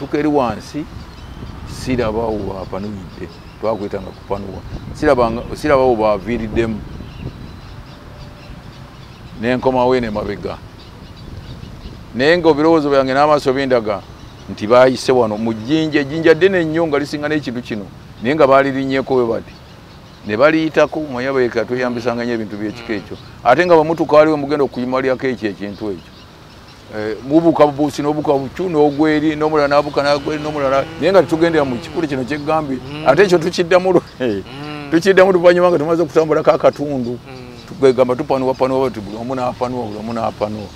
natuka eri wansi sirabawo bapanuyidde twakwetanga kupanuwa sirabawo baviiriddemu nenkomawo ene mabega naye ng'ebirowoozo byange n'amaaso bindaga nti baayise wano mu ejjinja ddene nnyo nga lisinga n'ekintu kino naye nga baalirinnyeko we bati ne baliyitako manya beeka tweyambisanga nnyo ebintu by'ekika ekyo ate nga bamutuka waliwe mugenda okuyimalyako ekyo ekintu ekyo mubuka bubuusi n'obuka bucu n'ogweri n'omulala n'abuka n'agweri n'omulala naye nga tetugendera mu kikulu kino ky'eggambye ate ekyo tukiddamu luvannyuma nga tumaze okutambulako akatundu twegamba tupanuwa bati buli omu n'apanuwa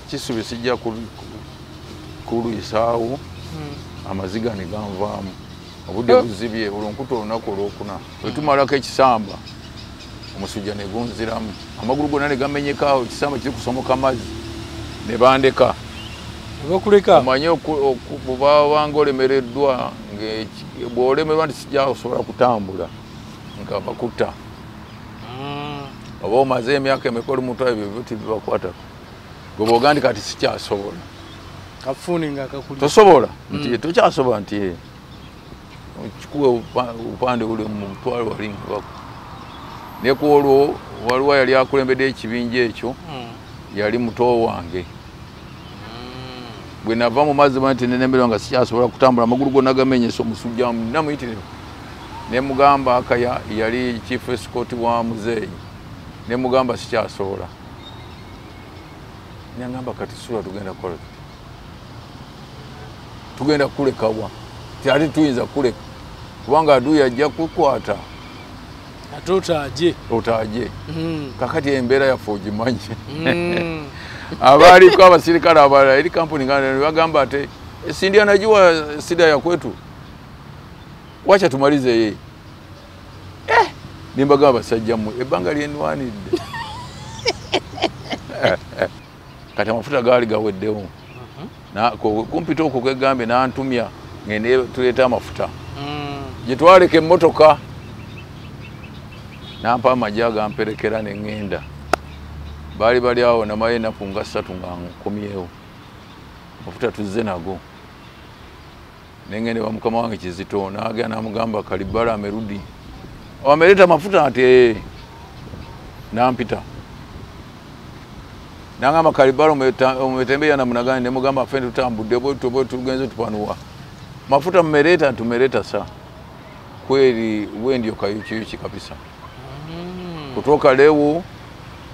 kisubi sijja kuluyisaawo amaziga ne ganvaamu obudde buzibye olunkuta olunaku olwokuna bwe tumalako ekisamba omusujja ne gunziramu amagulu gonna ne gamenyekaawo ekisamba kiri kusomoka mazzi ne bandeka omanye bwobanga olemereddwa bw'olemerwa nti sijja osobola kutambula nga bakutta oba omaze emyaka emeka omutwale byebyo tibibakwatako gwe bw'ogandi kati sikyasobola tosobola nti tokyasobola nti kikuwe obupande buli mu mutwale wali ngabako ne ku olwo waliwo yali akulembedde ekibinja ekyo yali muto wange bwe nava mu mazzi nti nenemerwa nga sikyasobola kutambula amagulu gonna gamenyesa omusujja namuyitire ne mugamba akaya yali chief escort wa muzeeyi ne mugamba sikyasobola nangamba kati sula tugenda kola tugenda kulekawa ate tuyinza kuleka kubanga aduyi ajja kukwata ate otaje kakati embeera yaffe ogimanyi abaaliko abasirikale abalala eri kampuni nga bagamba ate esindi anajiwa sida ya kwetu wacha tumalize ye nimbagamba basajja mu ebbanga lyenwanidde kati amafuta gaali gaweddewo kumpita okwo kwegambe n'antumya ngende tuleeta amafuta gye twaleka emmotoka nampa amagye agamperekera ne ŋŋenda bali awo namaye ennaku nga 3 nga nkomyewo amafuta tuzze nago nengende wa mukama wange Kizito n'agenda n'amugamba Kalibala amerudi ameleta amafuta ati nampita nangamba Kalibala umetembea namna gani ne mugamba afende tutambudde bwe tugenze tupanuwa mafuta mmeleta tumeleta saa kweli wewe ndio Kayukiyuki kabisa kutoka leo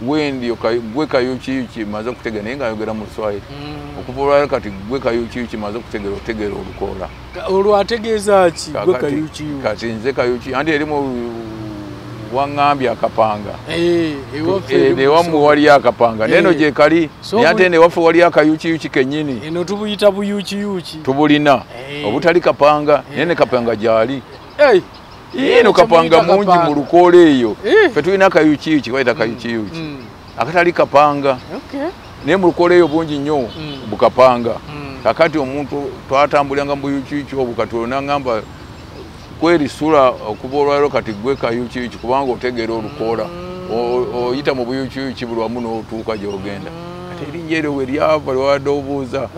wewe ndio Kayukiyuki maze kutega nenga ayogera mu Swahili okuvula kati gwe Kayukiyuki maze kutegera otegera olukola olwategeeza ki gwe Kayukiyuki kati nze Kayuki andi erimu wangambye akapanga ne wamu wali akapanga neno je kali yate ne wafu wali akayukiyuki kenyini eno tubuyita buyukiyuki tubulina obutali kapanga nene kapanga jali eno kapanga mungi mu lukole eyo fe tulina akayukiyuki kwaita kayukiyuki akatali kapanga ne mu lukole eyo bungi nnyo bukapanga kakati omuntu twatambulanga mu buyukiyuki obukatona ngamba kweli sura okubolwalo kati gwe Kayukiyuki kubanga otegera olukola oyita mu buyukiyuki buli wamu n'otuuka gy'ogenda kati erinnya eryo we lyava lwadobuuza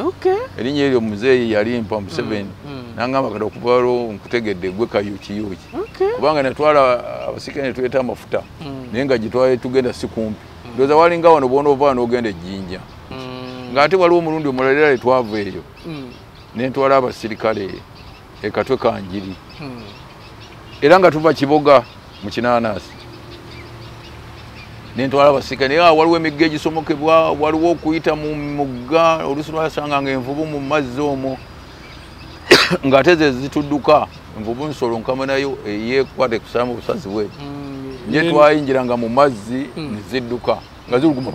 erinnya eryo muzeeyi yalimpa Museveni nangamba kati okubolwalo nkutegedde gwe Kayukiyuki kubanga natwala abasikane tuleeta amafuta naye nga gitwale tugenda si kumpi ndowooza walinga wano bwona ova n'ogenda ejjinja ng'ate waliwo omulundi omulala era twava eyo ne ntwala abasirikale ekatwe kanjiri era nga tuva Kiboga mu Kinanasi nentwala abasirikale waliwo emigga egisomokebwa waliwo okuyita mu mugga oluusi lwasanga nga envubu mu mazzi omwo ng'ate ze zitudduka envubu nsolo nkama nayo eyeekwate kusala mu busazi bwe nye twayinjiranga mu mazzi ne zidduka nga ziruguma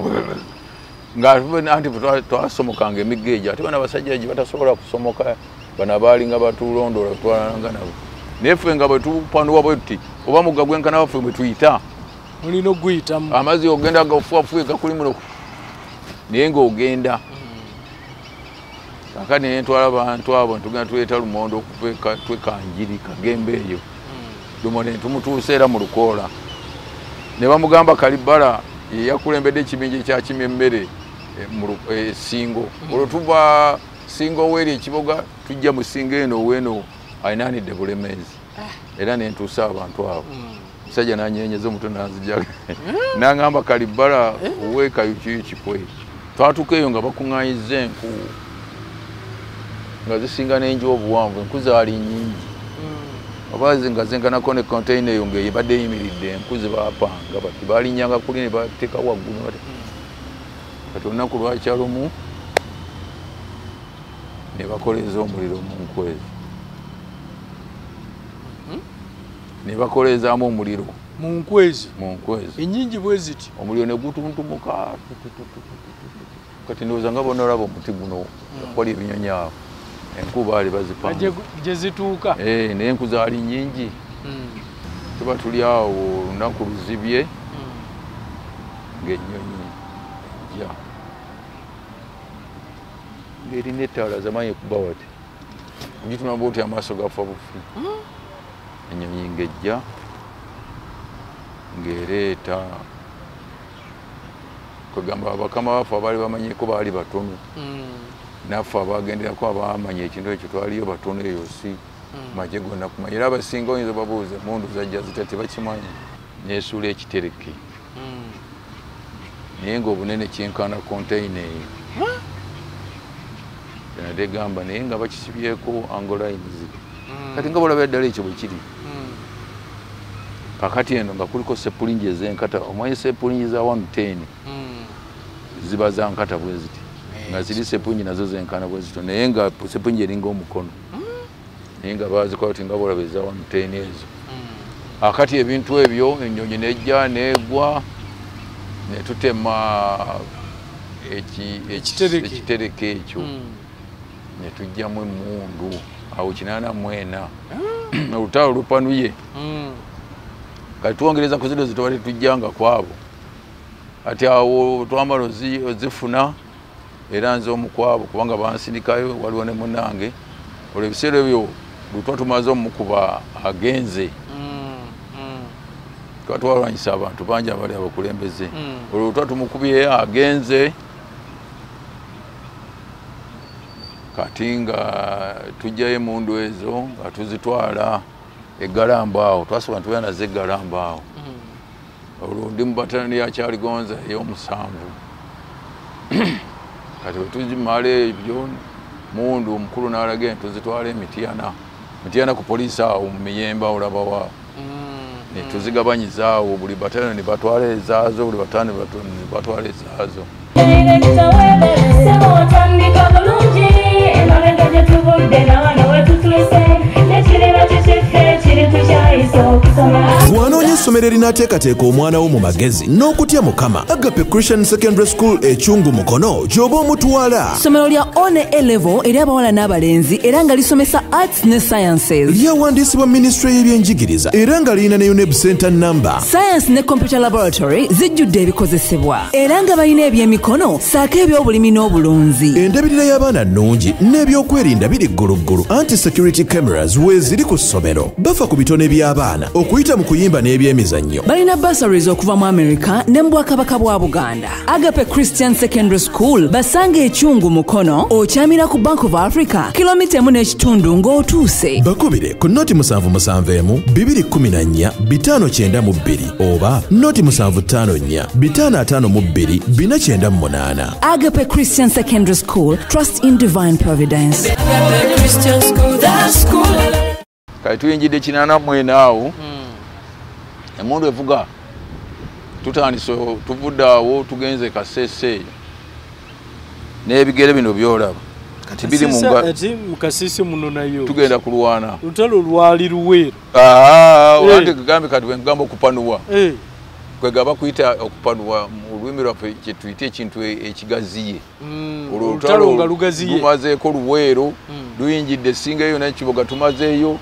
nga anti twasomokanga emigga egyo ate bana abasajja gye batasobola kusomoka bana balinga batulondola twalanga nabo nefe nga batupanuwa bwetuti oba mugga gwenkana waffe bwe tuyita mulina oguyitamu amazzi ogenda gafuafuye gakuli muno naye ng'ogenda kakati nentwala abantu abo ntugenda tuleeta lumondo okuva twekanjiri kagembe eyo lumondo netumutuusa era mu lukoola ne bamugamba Kalibala yeyakulembedde ekibinja ekyakimya emmere Singo olwo tuva Singo weri ekiboga tujja mu Singo eno weno ayinanidde Bulemezi era nentuusa abantu abo musajja nanyenyeza omutwe nanzija nangamba Kalibala uwe Kayukiyuki kwe twatukeeyo nga bakuŋŋaanyiza enku nga zisinga n'enju obuwanvu enku zaali nnyingi abazi nga zenkanako ne container eyo ng'eyibadde eyimiridde enku zebapanga bati baalinyanga kuli ne bateeka waggulu kati olunaku lwakyalumu ne bakoleeza omuliro mu nku ezo ne bakoleezaamu omuliro mu nku ezo ennyingi bwe ziti omuliro ne gutuntumuka kati ndowooza nga bona olaba omuti guno wali ebinyonyi awo enku baali bazipanga gye zituuka naye enku zaali nnyingi tuba tuli awo olunaku luzibye ng'ennyonyi ja ng'erina ettaala zamanyi kuba wati gitunamba oti amaaso gafa bufi ennyonyi ng'ejja ng'ereeta kwegamba bakama baffe abaali bamanyiko baali batono naffe abagenderako abamanya ekintu ekyo twaliyo batono eyo si maje gonna kumanya era abasinga oyinza babuuza emundu zajja zita tebakimanyi neesuula ekitereke naye ng'obunene kyenkana container eyo nade gamba naye nga bakisibyeko angolines kati nga bolaba eddala ekyo bwe kiri kakati eno nga kuliko sepulingi ez'enkata omanyi sepulingi za 110 ziba za nkata bwe ziti nga ziri sepulingi nazo zenkana bwe zito naye nga sepulingi eringa omukono naye nga bazikola ti nga bolaba eza 110 ezo akati ebintu ebyo ennyonyi nejja negwa netutema ekitereke ekyo netujjamu emmundu awo 84 olutalo lupanuye kati tuwongereza ku zino zitwali tujjanga kwabo ati awo twamala ozifuna era nze omukwabo kubanga bansindikayo waliwo ne munange olwo ebiseera ebyo lutwa tumaze omukuba agenze twalwanyisa abantu bangi abali abakulembeze olwo lutwa tumukubye agenze kati nga tujjayo emundu ezo nga tuzitwala egalamba awo twasobola ntubera nazo egalamba awo olwo ndi mu batalani ya Kyaligonza ey'omusanvu kati bwe tuzimala ebyo mundu omukulu n'alaga tuzitwala Mityana ku poliisi awo mu Miyemba olaba wa ne tuzigabanyiza awo buli batalani ne batwala ezaazo buli batalani ne batwala ezaazo Bw'anoonya essomero erinaateekateeka omwana wo mu magezi n'okutya Mukama, Agape Christian Secondary School ekyungu Mukono gy'oba omutwala. Ssomero lya one A-level eri abawala n'abalenzi era nga lisomesa arts ne sciences. Lyawandiisibwa Ministry y'ebyenjigiriza era nga lirina ne UNEB Center number. Science ne Computer Laboratory zijjudde ebikozesebwa era nga balina ebyemikono ssaako eby'obulimi n'obulunzi. Endabirira y'abaana nnungi n'ebyokwerinda biri gguluggulu. Anti-security cameras weeziri ku ssomero. Bafa ku bitone by'abaana okuyita mu kuyimba n'ebyemizannyo. Balina bursaries okuva mu America ne mu Bwakabaka bwa Buganda. Agape Christian Secondary School basanga ekyungu Mukono okyamira ku Bank of Africa kilomita 1.5 ng'otuuse. Bakubire ku noti 771 214 592 oba noti 754 552 498. Agape Christian Secondary School, trust in divine providence. Agape Christian School, that school. Kati tuyinjidde 84 awo emundu evuga tutandise tuvudde awo tugenze Kasese n'ebigere bino byolaba kati biri mu Kasese muno nayo tugenda kulwana lutalo lwali luweero olante kugambe kati bwengamba okupanuwa kwegaba kuyita okupanuwa mu lulimi lwaffe kyetuyita ekintu ekigaziye olutalo nga lugaziye tumazeeko luweero luyinjidde Singa eyo n'ekiboga tumazeeyo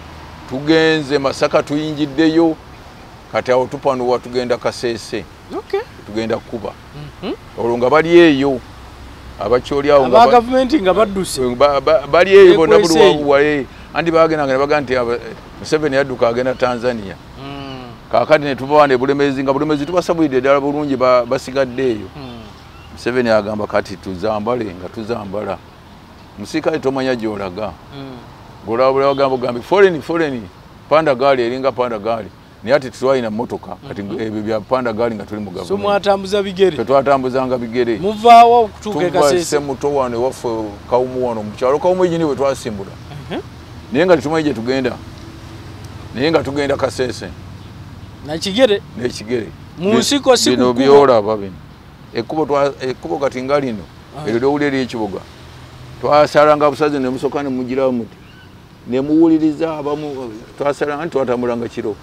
tugenze Masaka tuyinjiddeyo kati awo tupanuwa tugenda Kasese tugenda kuba olwo nga bali eyo abakyoli awo nga gavumenti nga badduse bali eyo bonna buli wabuwaye andi bagendanga ne baga nti Museveni yadduka agenda Tanzania kakati ne tubawane Bulemezi nga Bulemezi tubasabulidde ddala bulungi basigadde eyo Museveni agamba kati tuzambale nga tuzambala musika tomanya gyolaga golabula bagamba gambi foreign panda gali eringa panda gali ni ati twalina motoka kati ebyo bya panda gali nga tuli mu government so mwatambuza bigere twatambuzanga bigere muvaawo okutuuka Kasese muto wane wafe kawumu wano mukyalo kawumu ejini we twasimbula naye nga tutumanyi gye tugenda naye nga tugenda Kasese nekigere munsiko si bino byolaba bino ekkubo kati nga lino eryo lyowulira ekibuga twasalanga busazi ne musoka ne mugirawo muti ne muwuliriza abamu twasalanga nti twatambulanga kiro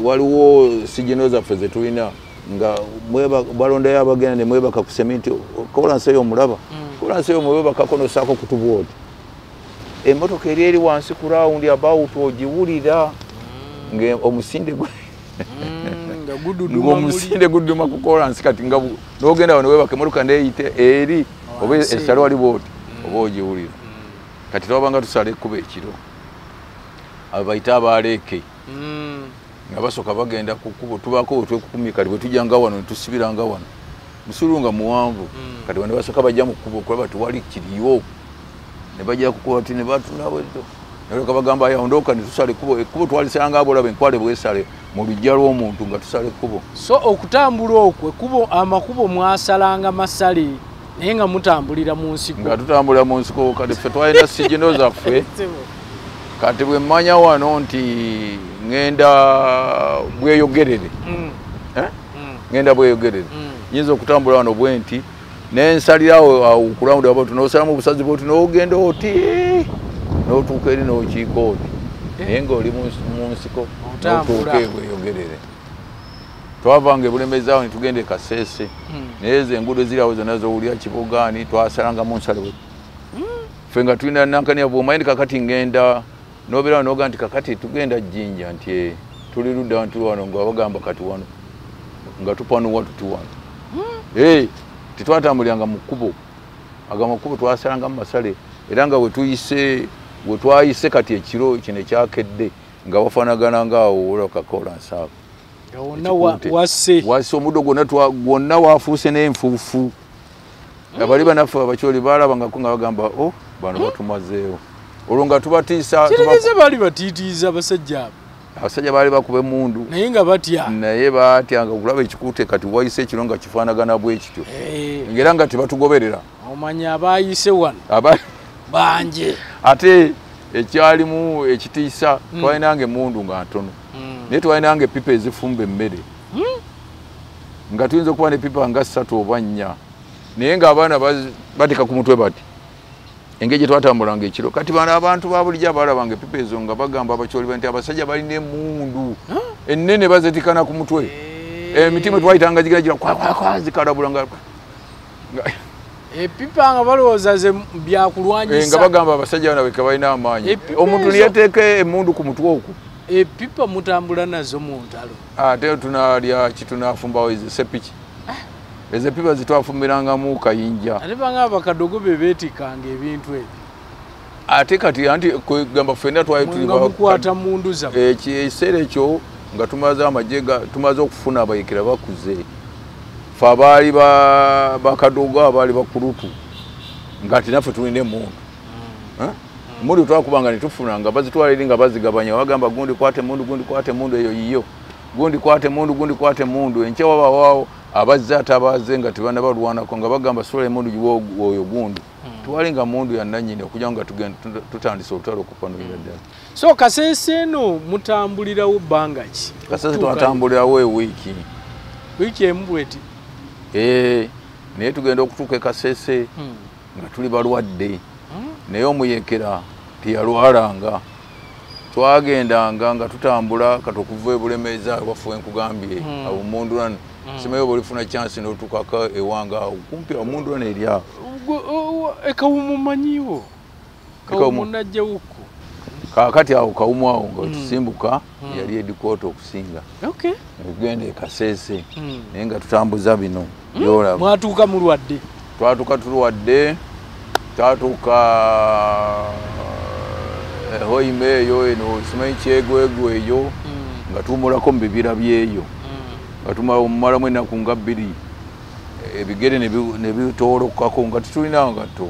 waliwo sigino zaffe ze tulina nga balondayo abagenda ne mwebaka ku sementi kola nseyo omulaba kola nseyo mwebaka kono saako kutubwoti emmotoka eri wansi ku rawundi about ogiwulira omusinde ng'omusinde guduma ku kolansi kati nga n'ogenda wano webaka emmotoka neeyite eri oba esale wali booti oba ogiwulira kati twabanga tusala ekkuba ekiro abayita abaleeke nga basooka bagenda ku kkubo tubaako wetwekukumye kati bwe tujjanga wano ne tusibiranga wano musulunga muwanvu kati bwe ne basooka bajja mu kkubo okulaba tiwali kiriyo ne bajja kukuba ti ne batulabwezo naleka bagamba ayondoka ne tusala ekkubo twalisanga abolaba enkwale bwesale mu lujja lw'omuntu nga tusala ekkubo so okutambula okwo ekkubo amakubo mwasalanga masale naye nga mutambulira mu nsiko nga tutambulira mu nsiko kati ffe twalina sigino zaffe kati bwe mmanya wano nti ŋŋenda bweyogerere ŋŋenda bweyogerere nyinza okutambula wano bwe nti nensalirawo okulawundi aba tunosalamu obusazi bwoti n'ogenda oti n'otuuka eri n'okiika oti naye ng'oli mu nsiko n'otuuka bweyogerere twavanga ebulemezaawo netugenda e Kasese naye ezo enguudo zirawo zonna zowulira kibugaani twasalanga mu nsale ffe nga tulina nankania bwomanyi kakati ngenda nobeerawo noga nti kakati tugenda Jjinja nti tuli ludda nti wano nga bagamba kati wano nga tupanuwa tuti wano titwatambuliranga mu kkubo agamakubo twasalanga mu masale era nga wetwayise kati ekiro kino ekyakedde nga wafaanagana ngaawo olakakola nsaako wase omuddo gwonna wafuuse n'enfuufu abali banaffe abakyoli balabangako nga bagamba bano batumazeewo olwo nga tubatiisa kireze bali batiitiiza abasajja abo abasajja baali bakuba emundu naye nga batya naye batyanga okulaba ekikuute kati wayise ekiro nga kifaanagana bwe kityo ngera nga tebatugoberera omanya abayise wano banje ate ekyalimu ekitiisa twalinanga emundu nga ntono naye twalinanga epipa ezifumba emmere nga tuyinza okuba nepipa nga 3 oba 4 naye ng'abaana batika ku mutwe bati engeri gye twatambulanga ekiro kati bano abantu babulijjo abalabanga epipa ezo nga bagamba abakyoli nti abasajja balina emundu ennene bazetikana ku mutwe emitima twayitanga gigira zikalabulanga epipa nga balowooza ze byakulwanyisa nga bagamba abasajja bano beka balina amaanyi omuntu niyateeka emundu ku mutwe okwo epipa mutambula nazo mu ntalo ate tunalya kitunafumbawo sepiki ezo epipa zitwafumirangamu kayinja ate banga abakadogo be beetikanga ebintu ebyo ate kati anti gamba ffenna twali mukwata mundu zammwe ekiseera ekyo nga tumaze amajega tumaze okufuna abayekera bakuze fe abaali bakadogo abaali bakulutu nga tinaffe tulina emundu emundu twakubanga netufuna nga bazitwala eri nga bazigabanya wagamba gundi kwate mundu gundi kwate mundu eyo yiyo gundi kwate mundu gundi kwate mundu enkya wabawaawo abazze atabaze nga tebana balwanako nga bagamba sola emundu giwo oyo gundu twali nga mundu yannannyini okujja nga tugenda tutandise olutalo okupanulira ddala so Kasese eno mutambulirawo bbanga ki Kasese twatambulirawo ewiiki emu bweti naye tugenda okutuuka e Kasese nga tuli balwadde naye omuyekera teyalwalanga twagendanga nga tutambula kati okuva ebulemeza wafuwe nkugambye abumundulano simayo bolifuna chance n'otukaka ewanga kumpi omundulano eri awo ekawumu manyiwo kawumu najja wuko kakati awo kawumu awo nga tusimbuka yali edikota okusinga tugenda e Kasese naye nga tutambuza bino byolaba mwatuuka mulwadde twatuuka tulwadde twatuuka hoime eyo eno simanyi kyegwegwe eyo nga tuwumulako mu bibira byeyo nga tumala omumalamu ennaku nga 2 ebigere ne bitolokako nga tutulina ngatto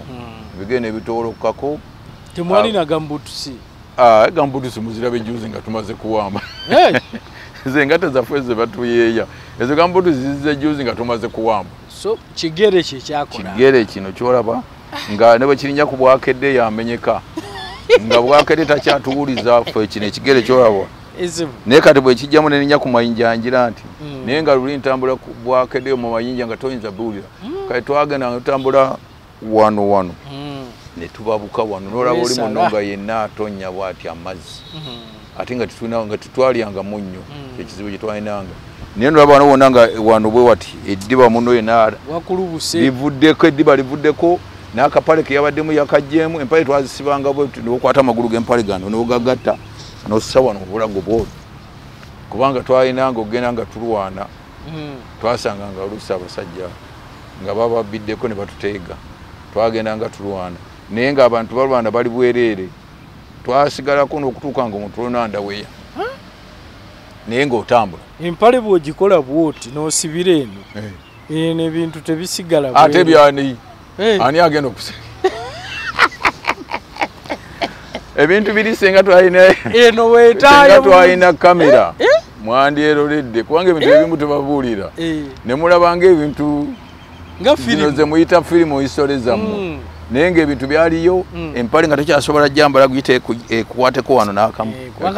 ebigere ne bitolokako temwali na gambutusi gambutusi muzirabe juzi nga tumaze kuwamba ze ngate zaffe ze batuyeeya ezo gambutusi zize juzi nga tumaze kuwamba so kigere kyakola kigere kino kyolaba nga ne bwe kirinya ku bwakedde yamenyeka nga bwakedde takyatuwuliza ffe kino ekigere kyolaba naye kati bwe kijjamu neninya ku mayinja ngira nti naye nga luli ntambula ku bwakedde mu mayinja nga toyinza buwulira kati twagenda nga tutambula wano ne tubabuka wano n'olaba oli muno nga yenna atonya bw'ati amazzi ate nga tetwalyanga munnyo ekizibu kye twalinanga naye nolaba wano wonna nga wano bwe wati eddiba muno yenna livuddeko eddiba livuddeko n'akapale ke yabaddemu yakajjeemu empale twazisibanga bwe nokwata amagulu g'empale gano n'ogagatta n'ossa wano mu bulago bwolwo kubanga twalinanga ogenda nga tulwana twasanganga oluusi abasajja nga bababiddeko ne batuteega twagenda nga tulwana naye ng'abantu balwana bali bwereere twasigalako n'okutuuka nga omuntu olonanda weya naye ng'otambula empale bw'ogikola bw'oti n'osibira eno eno ebintu tebisigala ate byani ani agenda okuseka ebintu biri senga twalina eno weetaayo twalina kamera mwandyeroledde kubanga ebintu ebimu tebabuulira ne mulabanga ebintu nga firimu ze muyita firimu histori zammwe naye ng'ebintu byaliyo empale nga tekyasobola jambala guyite ekukwateko wano n'akamu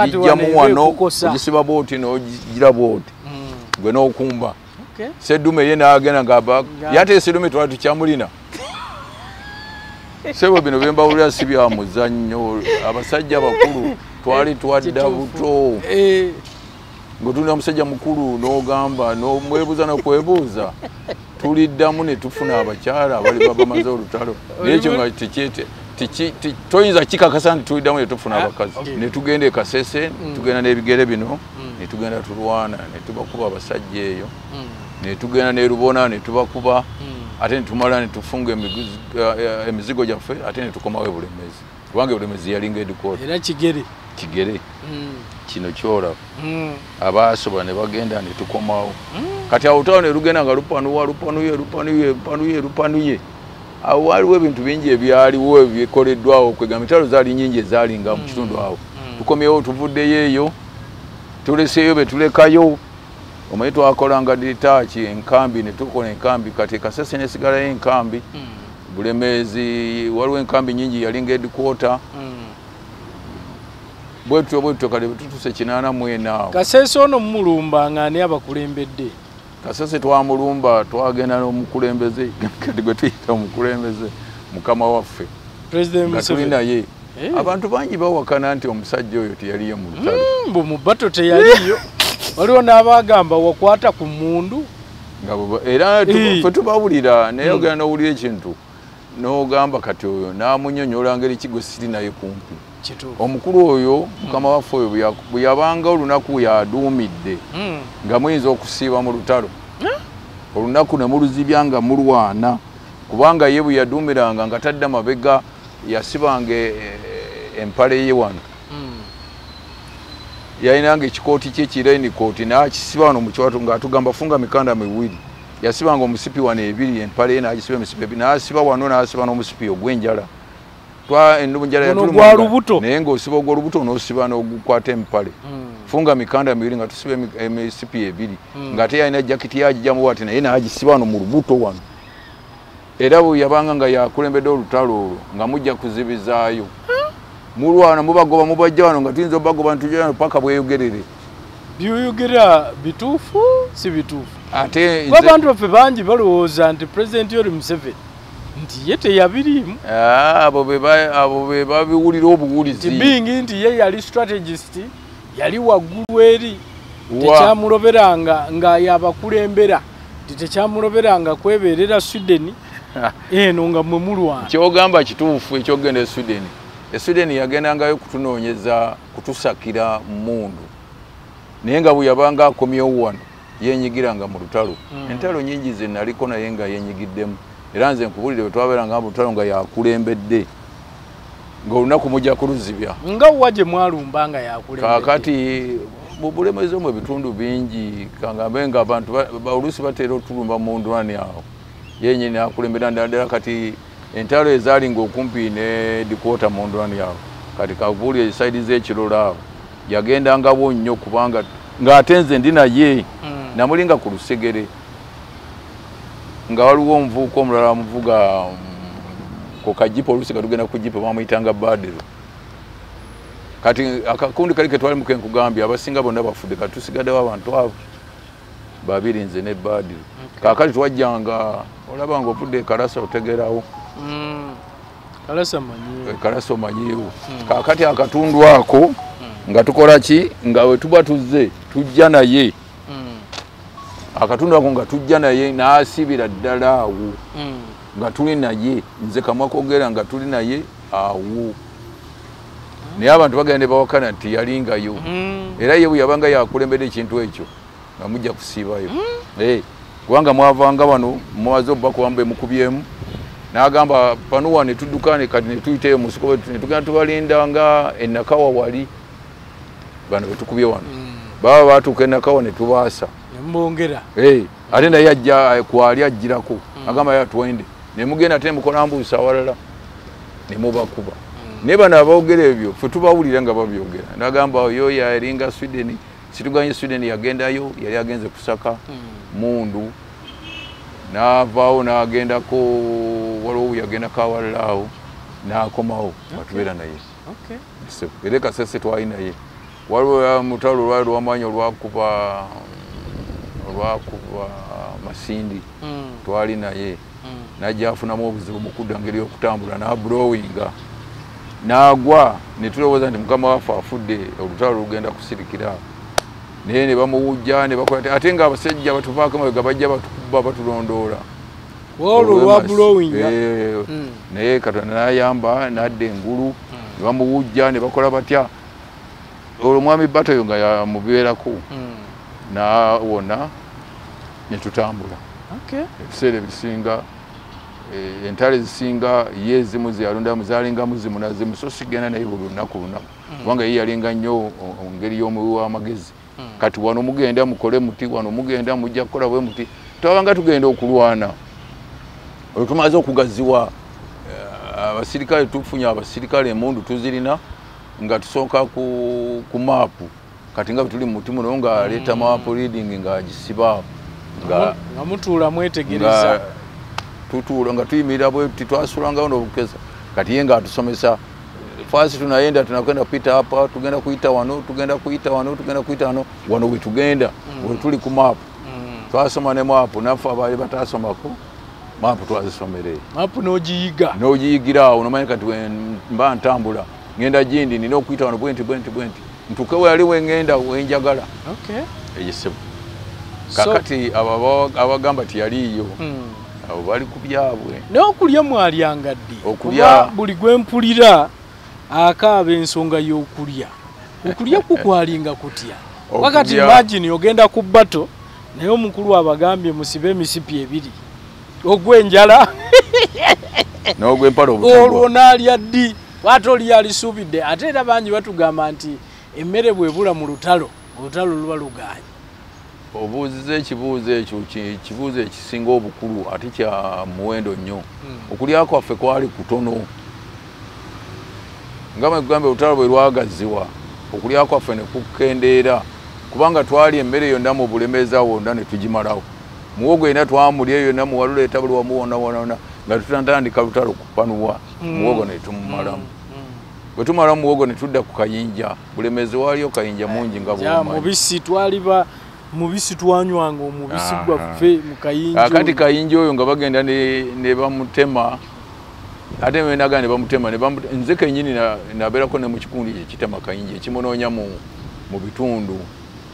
gijjamu wano ogisiba bwoti n'ogira bwoti gwe n'okumba seddume ye n'agenda ng'aba yate seddume twali tukyamulina sebo bino bembawulira si bya muzannyo abasajja bakulu twali twadda buto ng'otulina omusajja mukulu n'ogamba n'omwebuuza n'okwebuuza tuliddamu ne tufuna abakyala abali bamaze olutalo n'ekyo nga toyinza kikakasa nti tuliddamu ne tufuna abakazi ne tugenda ekasese tugenda n'ebigere bino ne tugenda tulwana ne tubakuba abasajja eyo ne tugenda ne Rubona ne tubakuba ate ne tumala ne tufunga emizigo gyaffe ate ne tukomawo Bulemezi kubanga Bulemezi yalinga edukota era kigere kino kyolaba abaasobola ne bagenda ne tukomawo kati awo lutalo ne lugenda nga lupanuye awo waliwo ebintu bingi ebyaliwo ebikoleddwawo kwega mitalo zaali nyingi ezaalinga mu kitundu awo tukomyewo tuvuddeyo eyo tuleseeyo betulekayo omanyi twakolanga ditaki enkambi ne tukola enkambi kati Kasese nesigalayo enkambi Bulemezi waliwo enkambi nyingi yalinga edkwota bwetutyo kale tutuse 84 Kasese ono mulumba nga ani abakulembedde Kasese twamulumba twagenda n'omukulembeze kati gwe tuyita omukulembeze mukama waffe President Museveni naye abantu bangi bawakana nti omusajja oyo teyaliyo mu lutalo mbu mu bato teyaliyo waliwo n'abagamba wakwata ku mundu era ffe tubawulira naye ogenda n'owulira ekintu n'ogamba kati oyo n'amunyonyola ngeri ki gwe siri naye kumpi omukulu oyo mukama waffe oyo bwe yabanga olunaku yaduumidde nga muyinza okusiiba mu lutalo olunaku ne muluzibya nga mulwana kubanga ye bwe yaduumiranga nga tadda mabega yasibanga empale ye wano yalinanga ekikooti kye kireni kooti n'akisiba wano mu kiwato ng'atugamba funga mikanda miwiri yasibanga omusipi wano ebiri empale ye n'agisiba emisipi ebiri n'asiba wano n'asiba n'omusipi ogw'enjala enjala yatuluma naye ng'osiba ogw'olubuto n'osiba n'ogukwata empale funga mikanda miwiri nga tusiba emisipi ebiri ng'ate yalina jakiti yagijjamu wati naye n'agisiba wano mu lubuto wano era bwe yabanga nga yakulembedde olutalo olwo nga mujja kuzibizaayo mulwana mubagoba mubajja wano nga tuyinza obagoba ntujano paka bweyogerere by'oyogera bituufu si bituufu ate abantu baffe bangi balowooza nti pulezidenti yoweri Museveni nti ye teyabiriimu abo be babiwulira obuwulizi bingi nti ye yali strategist yali waggulu eri tekyamuloberanga nga yabakulembera tekyamuloberanga kwebeerera Sweden eno nga mwe mulwana kyogamba kituufu ekyogenda e Sweden yagendangayo kutunoonyeza kutusakira mundu naye nga bwe yabanga akomyewo wano yenyigiranga mu lutalo entalo nyingi ze naliko naye nga yenyigiddemu era nze nkubulire bwe twabeeranga mu lutalo nga yakulembedde ng'olunaku mujja kuluzibya nga wa gye mwalumba nga yakulembedde kaakati mu Bulemezi mu bitundu bingi kangambe nga abantu oluusi batera otulumba mu ndwani awo yenyini akulembera ndala kati entalo ezalinga okumpi ne dikota mu ndwani yawo kati kavuli side z'ekirolo yagenda ngabo nnyo kubanga ng'atenze ndi naye namulinga ku lusegere nga waliwo omuvuuka omulala amuvuga ku kajipo olusiga tugenda ku jipo bamuyitanga badero kati akakundi kali ke twali mu kenkugambye abasinga bonna bafudde kati tusigaddewo abantu abo babiri nze ne badero kaakati twajjanga olaba ng'ovudde Kalasa otegerawo Kalasa omanyiwo kaakati akatundu ako nga tukola ki nga we tuba tuzze tujja naye akatundu ako nga tujja naye n'asibira ddala awo nga tuli naye nze kamwa kogera nga tuli naye awo naye abantu bagenda bawakana nti yalingayo era ye bwe yabanga yakulembedde ekintu ekyo nga mujja kusiibayo kubanga mwavanga wano mwaze obakuwambe mukubyemu n'agamba panuwa ne tuddukane kati ne tuyiteyo mu siko ne tugenda tubalinda nga ennakawa wali bano betukubye wano baba batuuka ennakawa ne tubaasa mbongera ate naye ajja kwali ajjirako agamba yatwende ne mugenda ate mukola mbuusa awalala ne mubakuba naye bano aboogera ebyo ffe tubawulira nga babyogera n'agamba oyo yalinga Sweden situganye Sweden yagendayo yali agenze kusaka mundu n'avaawo n'agendako waliwo yagendako awalala awo n'akomawo batubeera naye era kasese twali naye waliwo mutalo lwali lwamanyi olwakuba Masindi twali naye najja afunamu obuzibu mu kudda ngeri y'okutambula n'ablowinga n'agwa ne tulowooza nti mukama waffe afudde olutalo lugenda kusirikira naye ne bamuwujja ne bakola ate nga abasajja batuvaako emabega bajja batukuba batulondoola olwo lwa blowinga naye Katonda n'ayamba n'adda engulu ne bamuwujja ne bakola batya olwo mwami batoyo nga yamubeerako n'awona ne tutambula ebiseera ebisinga entale zisinga ye ezimu zeyalondamu zalingamu zimu nazimu so sigenda naye buli lunaku lunaku kubanga ye yalinga nnyo ngeri y'omuwi w'amagezi kati wano mugenda mukole muti wano mugenda mujja kukola bwe muti twabanga tugenda okulwana olwo tumaze okugaziwa abasirikale tufunye abasirikale emundu tuzirina nga tusooka ku maapu kati nga tuli mu muti muno nga aleeta maapu reading nga agisiba nga mutuula mwetegereza tutuula nga tuyimirira bwe titwasulangawo n'obukeza kati ye nga atusomesa fasi tunayenda tunakwenda kupita hapa tugenda kuyita wano tugenda kuyita wano tugenda kuyita wano wano we tugenda we tuli ku maapu twasoma ne maapu naffe abaali bataasomako maapu twazisomere maapu n'ogiyigira awo nomanyi kati mba ntambula ngenda gindi nina okuyita wano bwenti ntuke wali wengenda wenjagala egisebo kakati abagamba tiyaliiyo abo bali ku byabwe n'okulya mwalyanga ddi okulya buli gwempulira akaaba ensonga y'okulya okulya kukwalinga kutya wakati imagine ogenda ku bato naye omukulu abagambye musibe emisipi ebiri ogwenjala n'ogwempala obutagwa olwo n'alya ddi wate oli alisuubidde ate era bangi batugamba nti emmere bwebula mu lutalo luba lugaanyi obuuziza ekibuuzo ekyo kibuuzo ekisinga obukulu ate kya muwendo nnyo okulya kwaffe kwali kutono nga mwegambye olutalo bwe lwagaziwa okulya kwaffe ne kukendeera kubanga twali emmere yonna mu bulemezi awo wonna ne tugimalawo muwogo yonna twamulya yonna muwaluleeta buli wamu wonna nga tutandika lutalo kupanuwa muwogo ne tumumalamu bwe tumalamu muwogo ne tudda ku kayinja bulemezi waliyo kayinja mungi nga mubisi twaliba mubisi twanywanga omubisi gwaffe mu kayinja akati kayinja oyo nga bagenda ne bamutema ate menaga ne bamutema nze kenyini nabeerako ne mu kikundi ekitema kayinja ekimunoonya mu bitundu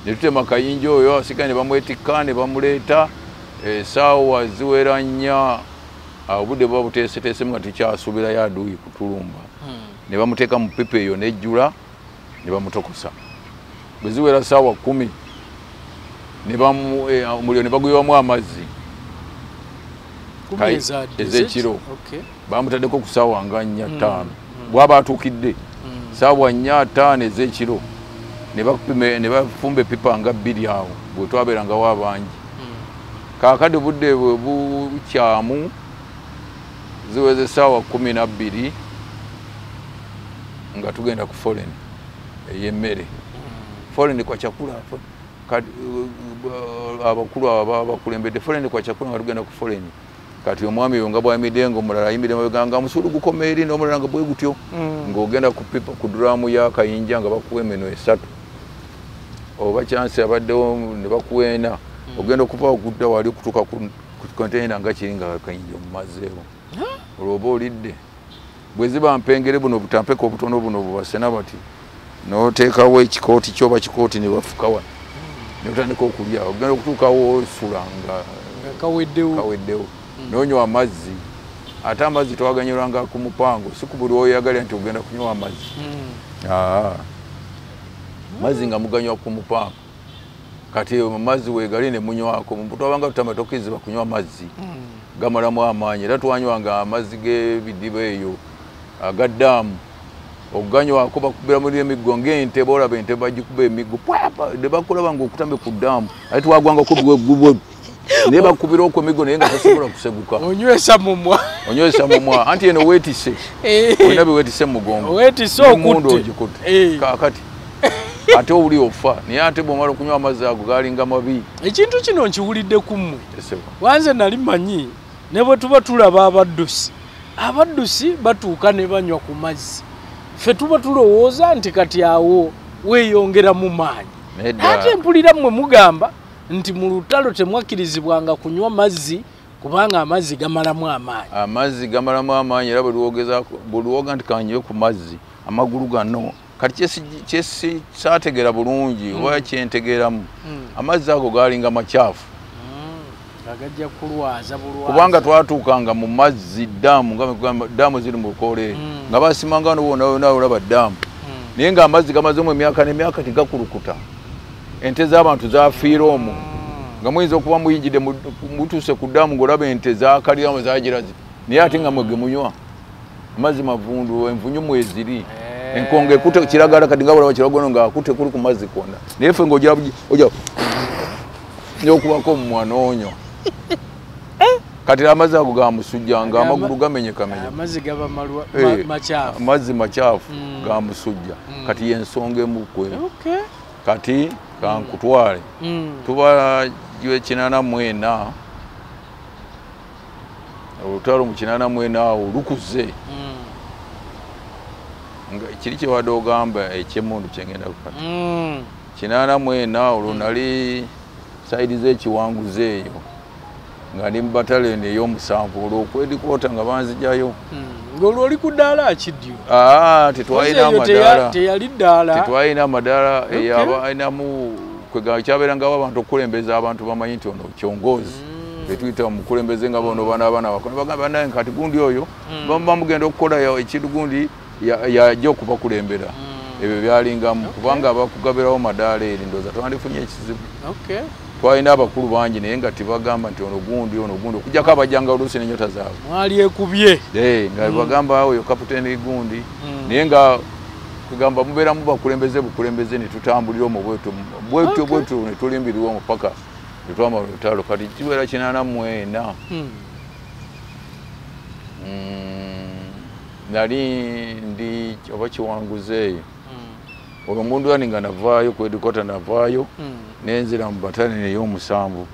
ne tutema kayinja oyo asika ne bamwetikka ne bamuleeta esaawa ziwera nnya obudde buba buteeseteesemu nga tukyasuubirayo aduuyi kutulumba ne bamuteeka mu pipa eyo nejjula ne bamutokosa bwe ziwera saawa 10 omuliro ne bagwibamu amazzi ez'ekiro bamutaddeko ku saawa nga 4-5 bwaba atuukidde saawa 4-5 ez'ekiro ne bafumba epipa nga 2 awo bwe twabeerangawo abangi Kakati budde bukyamu ziweze sawa 12 nga tugenda ku foreign eyemmere. Foreign kwa chakula kati abakulu abakulembedde foreign kwa chakula nga tugenda ku foreign. Kati omwami yonga bwa midengo mulala yimidemo ganga musulu gukomeri n'omulala nga bwe gutyo ng'ogenda ku pipa ku drum ya kayinja nga bakuwa emeno 3 oba chance abaddewo ne bakuwena ogenda okuva okudda wali kutuka ku container nga kiringa kayinja mu mazzeewo olwoba olidde bwe ziba mpengere buno butampeko obutono buno bubasena bati n'oteekawo ekikooti kyoba kikooti ne bafukawa ne utandika okulya ogenda okutuukawo osula nga kaweddewo n'onywa amazzi ate amazzi twaganyulanga ku mupango si ku buli oyagala nti ogenda kunywa amazzi mazzi nga muganywa ku mupango kati amazzi weegali ne munywako twabanga tutamatokiziba kunywa amazzi gamalamu amaanyi era twanywanga amazzi g'ebidiba eyo agaddaamu oganywako bakubira muri emiggo ng'ente boolaba ente bagikuba emiggo ne bakulaba ng'okutambe ku ddaamu ate twagwanga kubwe ne bakubira okwo emiggo naye nga tasobola kuseguka onywesa mumwa anti eno weetise olina bye weetise mu mugongo weetise okutte kaakati ate oli ofa naye ate bw'omala okunywa amazzi ago galinga mabi. Ekintu kino nkiwulidde ku mmwe wanze nali manyi ne bwe tuba tulaba abaddusi batuuka ne banywa ku mazzi ffe tuba tulowooza nti kati awo weeyongera mu maanyi ate mpulira mmwe mugamba nti mu lutalo temwakkirizibwanga kunywa mazzi kubanga amazzi gamalamu amaanyi era bwe liwoga nti kanywe ku mazzi amagulu gano kati kyesi saategeera bulungi oba kyentegeeramu amazzi ago galinga makyafu agajja kulwaza kubanga twatuukanga mu mazzi ddaamu ziri mu lukoole nga basimanga wona olaba ddaamu naye nga amazzi gamazemu emyaka n'emyaka tigakulukuta ente z'abantu zafiira omwo nga muyinza okuba muyinjidde mutuuse ku ddaamu ng'olaba ente zakaliramu zagira ziti naye ate nga mwege munywa amazzi mavundu envunyu mweziri enkonge ekute kiragala kati nga bulaba kiragono nga akute kuli ku mazzi konna naye ffe ng'ogira n'okubako mu mwana onywa kati amazzi ago ga musujja nga amagulu gamenyekamenya amazzi makyafu ga musujja kati yensonga emukwe kati kankutwale tuba gwe 84 olutalo mu 84 awo lukuze kiri kyewadde ogamba ekyemundu kyengenda kukata 84 olwo nali saidi z'ekiwanguzi eyo nga ndi mu bataleni ey'omusanvu olwo okwedikoota nga banzijayo ng'olwo oli ku ddaala kiddyo tetwalina amadaala teyali ddaala tetwalina amadaala eyabaalinamu kyabeerangawo abantu okukulembeza abantu bamanyi nti ono kyongoozi betuyita omukulembeze nga bono baana bakona bagamba naye kati gundi oyo bamugenda okukola ekintu gundi yajja okubakulembera ebyo byalingamu kubanga abakugabirawo madaala eri ndowooza twandifunye ekizibu twalina abakulu bangi naye nga tibagamba nti ono gundi okujjako abajjanga oluusi n'enyota zaabwe mwali ekubye nga bagamba oyo kapiteeni gundi naye nga kugamba mubeeramu bukulembeze ne tutambulira omwo bwetu ne tulimbirwa omwo paka ne twamala olutalo kati kibeera 84 nali ndi oba kiwanguze eyo olwo mundu ani nga navaayo kwedikota navaayo nenzira mu bataleni ey'omusanvu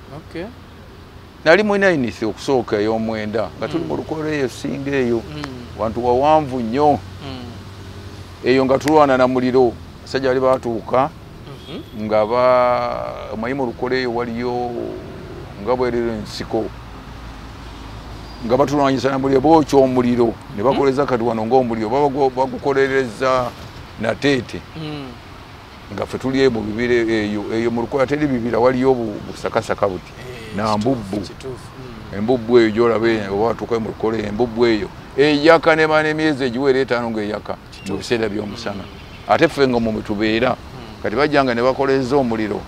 nali mulina inisi okusooka ey'omwenda nga tuli mu lukola eyo singa eyo wantu wawanvu nnyo eyo nga tulwana na muliro basajja bali batuuka nga omanyi mu lukola eyo waliyo nga bweriro ensiko nga batulwanyisa na muliro bookya omuliro ne bakoleza kati wano ng'omuliro bagukolereza nateete nga ffe tuli mu bibira eyo mu lukola teri bibira waliyo busakasaka buti nambubbu embubbu eyo gyolaba oba watuukayo mu lukola embubbu eyo eyaka nemana emyezi egiwera 5 ng'eyaka mu biseera by'omusana ate ffe nga mwe tubeera kati bajjanga ne bakoleza omuliro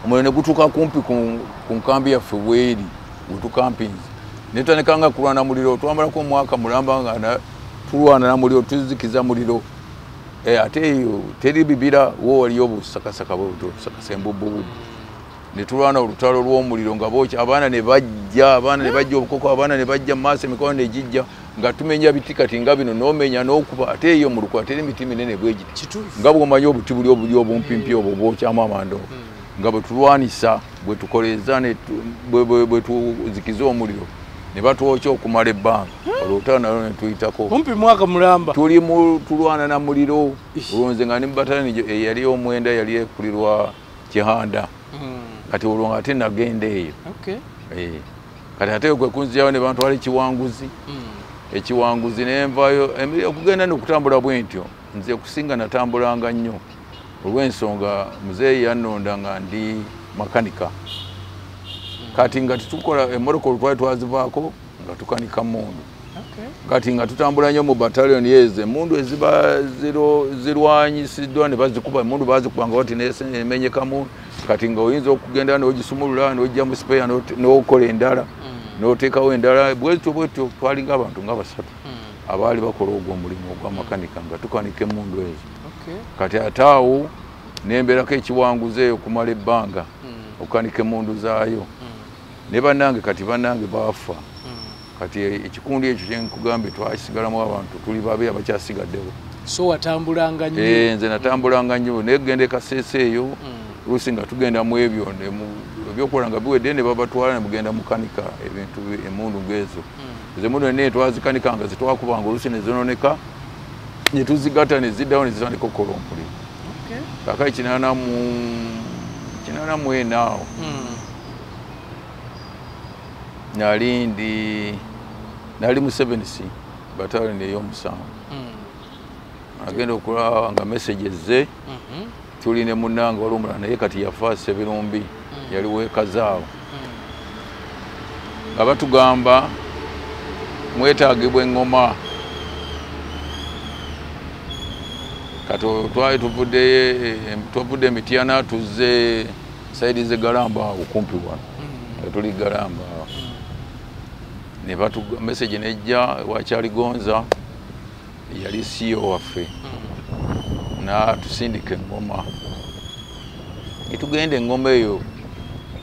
ne gutuuka kumpi ku nkambi yaffe bweri wetukampinzi netandikanga kulwana muliro twamalako omwaka mulamba nga tulwana na muliro tuzikiza muliro ate eyo teri bibira wo waliyo busakasaka busakasa embubbu ne tulwana olutalo lw'omuliro nga bookya abaana ne bajja obukoko abaana ne bajja maaso emikono ne gijja nga tumenya biti kati nga bino n'omenya n'okuba ate eyo mu Lukwata teri miti minene bwe giti nga bw'omanyi obuti buli obumpimpi obwo bwokyamu amando nga bwe tulwanisa bwe tukoleza bwe tuzikiza omuliro ne batwokya okumala ebbanga olutalo nalwo ne tuyitako kumpi mwaka mulamba tulwana na muliro olwonze nga ne mubatalani eyali omwenda yali ekulirwa Kihanda kati olwo nga ate nagenda eyo kati ate kwe kunzirawo ne bantwala ekiwanguzi nenvayo okugenda n'okutambula bwentyo nze kusinga natambulanga nnyo olw'ensonga muzeeyi yannonda nga ndi makanika kati nga tutukola emmotoka olutwali twazivaako nga tukanika mundu kati nga tutambula nnyo mu battalion yezo emundu eziba zirwanyisiddwa ne bazikuba emundu bazikubanga wati nemenyekamu kati nga oyinza okugenda n'ogisumulula n'ojja mu spare n'okola endala n'oteekawo endala bwetyo twalinga abantu nga basatu abaali bakola ogwo omulimu ogwamakanika nga tukanika emundu ezo kati ate awo nembeerako ekiwanguzi eyo okumala ebbanga okukanika emundu zaayo ne bannange kati bannange baafa kati ekikundi ekyo kyenkugambye twakisigalamu abantu tuli babe abakyasigaddewo so watambulanga nnyo nze natambulanga nnyo naye kugenda ekaseese eyo luusi nga tugenda mu ebyo ebyokukola nga biwedde ne babatwala ne mugenda mukanika ebintu emundu ng'ezo ezo emundu nene twazikanikanga zetwakubanga oluusi ne zononeka ne tuzigata ne ziddawo ne zitandika okukola omuliro kakali 84 awo nali mu 7C battalion ey'omusanvu agenda okulaba nga messages ze tuli ne munnange wali omulala naye kati yafa Sebirumbi yali weekazaawo nga batugamba mwetaagibwa eŋŋoma kati twali tuvudde Mityana tuzze saidi ze Galamba okumpi wano tuli Galamba ne message nejja wakyali Gonza yali CEO waffe tusindika eŋŋoma itugenda eŋŋoma eyo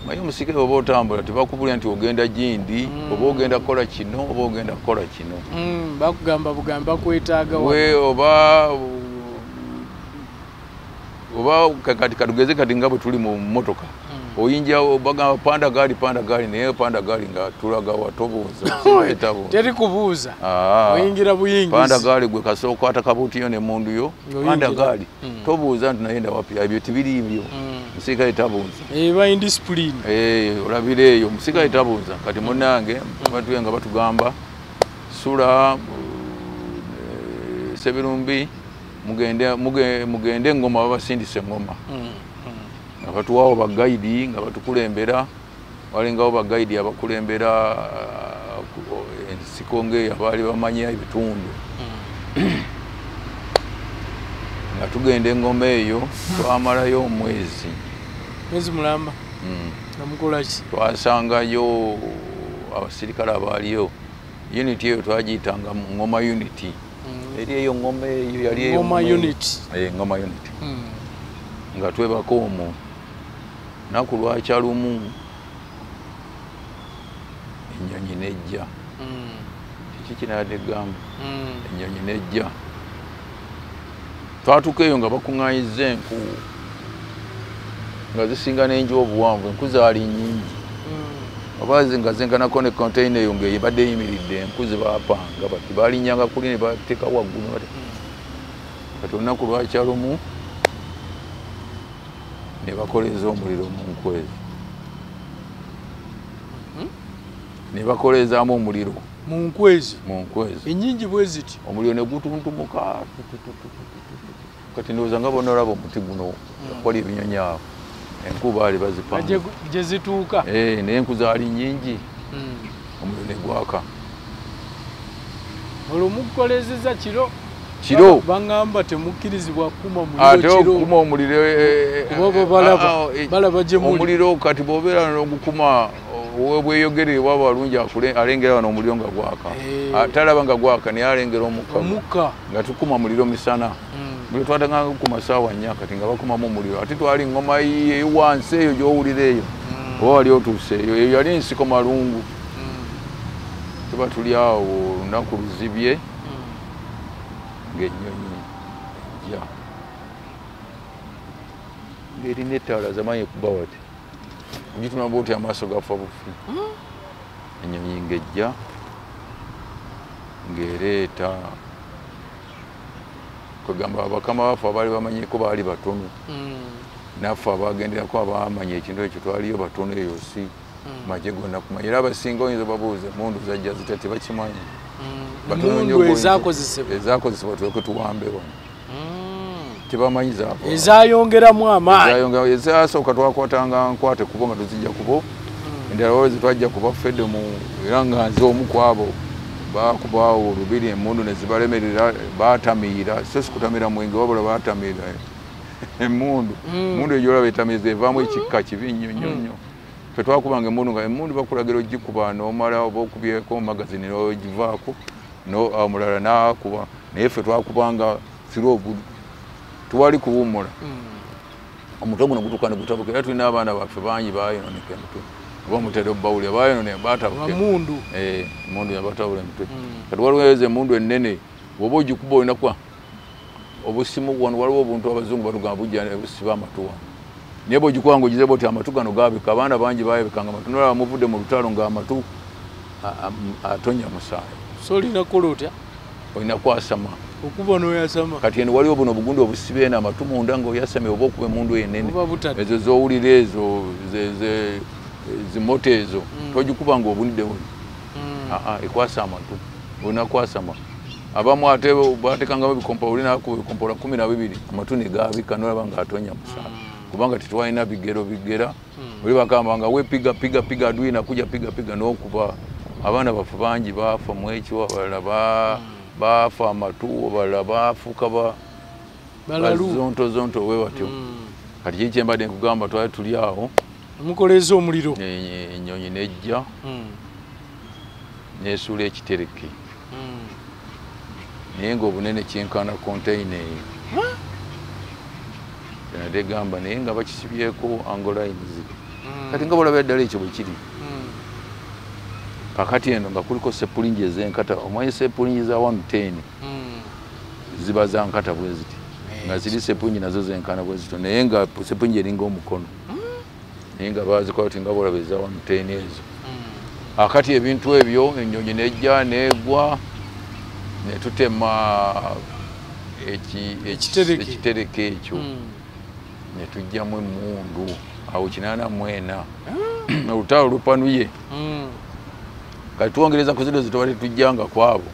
maye omusike oba otambula tebakubulira nti ogenda Gindi oba ogenda kukola kino oba ogenda kukola kino bakugamba bugambi bakwetaaga oba kati katugeze kati nga bwe tuli mu mmotoka oyinja bagamba panda gali naye panda gali nga tulaga watobuuza teri kubuuza oyingira buyingizi panda gali gwe kasooka atakabuutiyo n'emundu yo panda gali tobuuza nti nayenda wapi ebyo tibiriibyo musirikale tabuuza eba indiscipline olabira eyo musirikale tabuuza kati munnange batuye nga batugamba sula Sebirumbi mugende eŋŋoma babasindisa eŋŋoma nga batuwaawo bagayidi nga batukulembera walingawo bagayidi abakulembera ensiko ng'eyo abaali bamanya ebitundu nga tugenda eŋŋoma eyo twamalayo omwezi mulamba namukolaki twasangayo abasirikale abaaliyo unity eyo twagiyitanga mu Ngoma unity eri eyo Ngoma eyo yali eyo Ngoma unity nga twebako omwo naku lwakyalumu ennyonyi nejja kiki kinadde gamba ennyonyi nejja twatuuka eyo nga bakuŋŋaanyizza enku nga zisinga n'enju obuwanvu enku zaali nnyingi obazi nga zenkanako ne container eyo ng'ebadde eyimiridde enku zebaapanga bati baalinnyanga kuli ne bateeka waggulu kati olunaku lwakyalumu ne bakoleza omuliro mu nkwezi ne bakolezaamu omuliro mu nkwezi ennyingi bwe ziti omuliro ne gutuntumuka kati ndowooza nga bona olaba omuti guno yakola ebinyonyi awo enku baali bazipanga gye zituuka naye enku zaali nnyingi omuliro ne gwaka olwo mukukolezeza kiro bangamba temukkirizibwa kukuma omuliro balaba gye muli omuliro kati bw'obeera n'ogukuma bweyogerere waba walungi alengera wano omuliro nga gwaka talaba nga gwaka naye alengera omukka nga tukuma muliro misana muliro twatanga ku masaawa 4 kati nga bakumamu omuliro ate twali eŋŋoma wansi eyo gy'owulira eyo wali otuse eyo yali nsiko malungu tuba tuli awo olunaku luzibye ng'ennyonyi ja ng'erina ettaala zamanyi kuba wati ogitunamba oti amaaso gafa bufi ennyonyi ng'ejja ng'ereeta kwegamba bakama baffe abaali bamanyiko baali batono naffe abagenderako abamanya ekintu ekyo twaliyo batono eyo si maje gonna kumanya era abasinga oyinza babuuza emundu zajja zita tebakimanyi ezaakozesebwa tuleke tuwambe wano tebamanyi zaako ezayongeramu amaanyi ezasooka twakwatanga nkwate kubo nga tuzijja kubo endala waweze twajja kuba ffedde mu era nga nze omu kwabo bakubaawo olubiri emundu ne zibalemerera baatamiira so sikutamira mwenge wabula baatamiira emundu ejo olaba etamiza evaamu ekikka kibi nnyo nnyo nnyo ffe twakubanga emundu nga emundu bakulagira ogikuba n'omala oba okubyeko mu magazini n'ogivaako omulala n'akuba naye ffe twakubanga siroobu tuwali kuwummula omutwe guno gutuuka ne gutabuka era tulina abaana baffe bangi baayononeka emitwe oba omutera obbawulira baayonone baatabuke emundu yabatabula emitwe kati waliwo emundu ennene bw'oba ogikuba olina kwa obusimu wano waliwo obuntu abazungu batugamba bujja busiba amatu wano naye bw'ogikuba ng'ogize bwoti amatu gano gaabika abaana bangi baayebekanga amatu nolaba muvudde mu lutalo ng'amatu atonya musaayi so olina kukola otya olina kwasama okuba n'oyasama kati eno waliwo buno obugundu obusibe eno amatu munda ng'oyasame oba okuba emundu yenene ezo z'owulira ezo zimoto ezo togikuba ng'obunidde woni ekwasa amatu olina kwasama abamu ate batekangamu ebikompa olinakuba ebikompola 12 amatu ne gaabika nolaba ng'atonya musaayi kubanga tetwalina bigera oli bagamba nga wepiga adui nakuja piga n'okuba abaana baffe bangi baafa mu ekyo abalala baafa amatu abalala baafuuka zonto we watyo kati kiki kyembadde nkugamba twali tuli awo mukoleeza omuliro ennyonyi nejja nesuula ekitereke naye ng'obunene kyenkana konteyina eyo nategamba naye nga bakisibyeko angolines kati nga bolaba eddala ekyo bwe kiri kakati eno nga kuliko sepulingi ez'enkata omanyi sepulingi za 110 ziba za nkata bwe ziti nga ziri sepulingi nazo zenkana bwe zito naye nga sepulingi eringa omukono naye nga bazikola ti nga bolaba eza 110 ezo akati ebintu ebyo ennyonyi nejja negwa netutema ekitereke ekyo netujjamu emundu awo 84 olutalo lupanuye kati twongereza ku zino zitwali tujjanga kwabo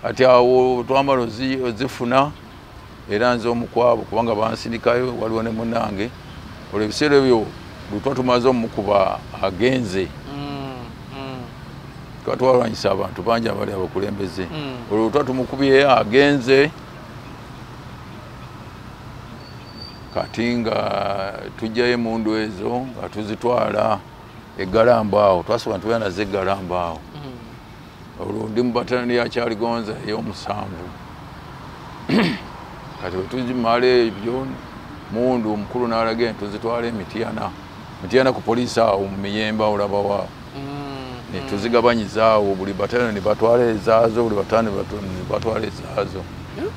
ati awo twamala ozifuna era nze omu kwabo kubanga bansindikayo waliwo ne munange olwo ebiseera ebyo lutwa tumaze omukuba agenze tuba twalwanyisa abantu bangi abali abakulembeze olwo lutwa tumukubye agenze kati nga tujjayo emundu ezo nga tuzitwala egalamba awo twasobola ntubeera nazo egalamba awo olwo ndi mu batalani ya Kyaligonza ey'omusanvu kati bwe tuzimala ebyo mundu omukulu n'alaga enti tuzitwala Mityana ku poliisi awo mu Miyemba olaba waawo ne tuzigabanyiza awo buli batalani batwala ezaazo buli batalani batwala ezaazo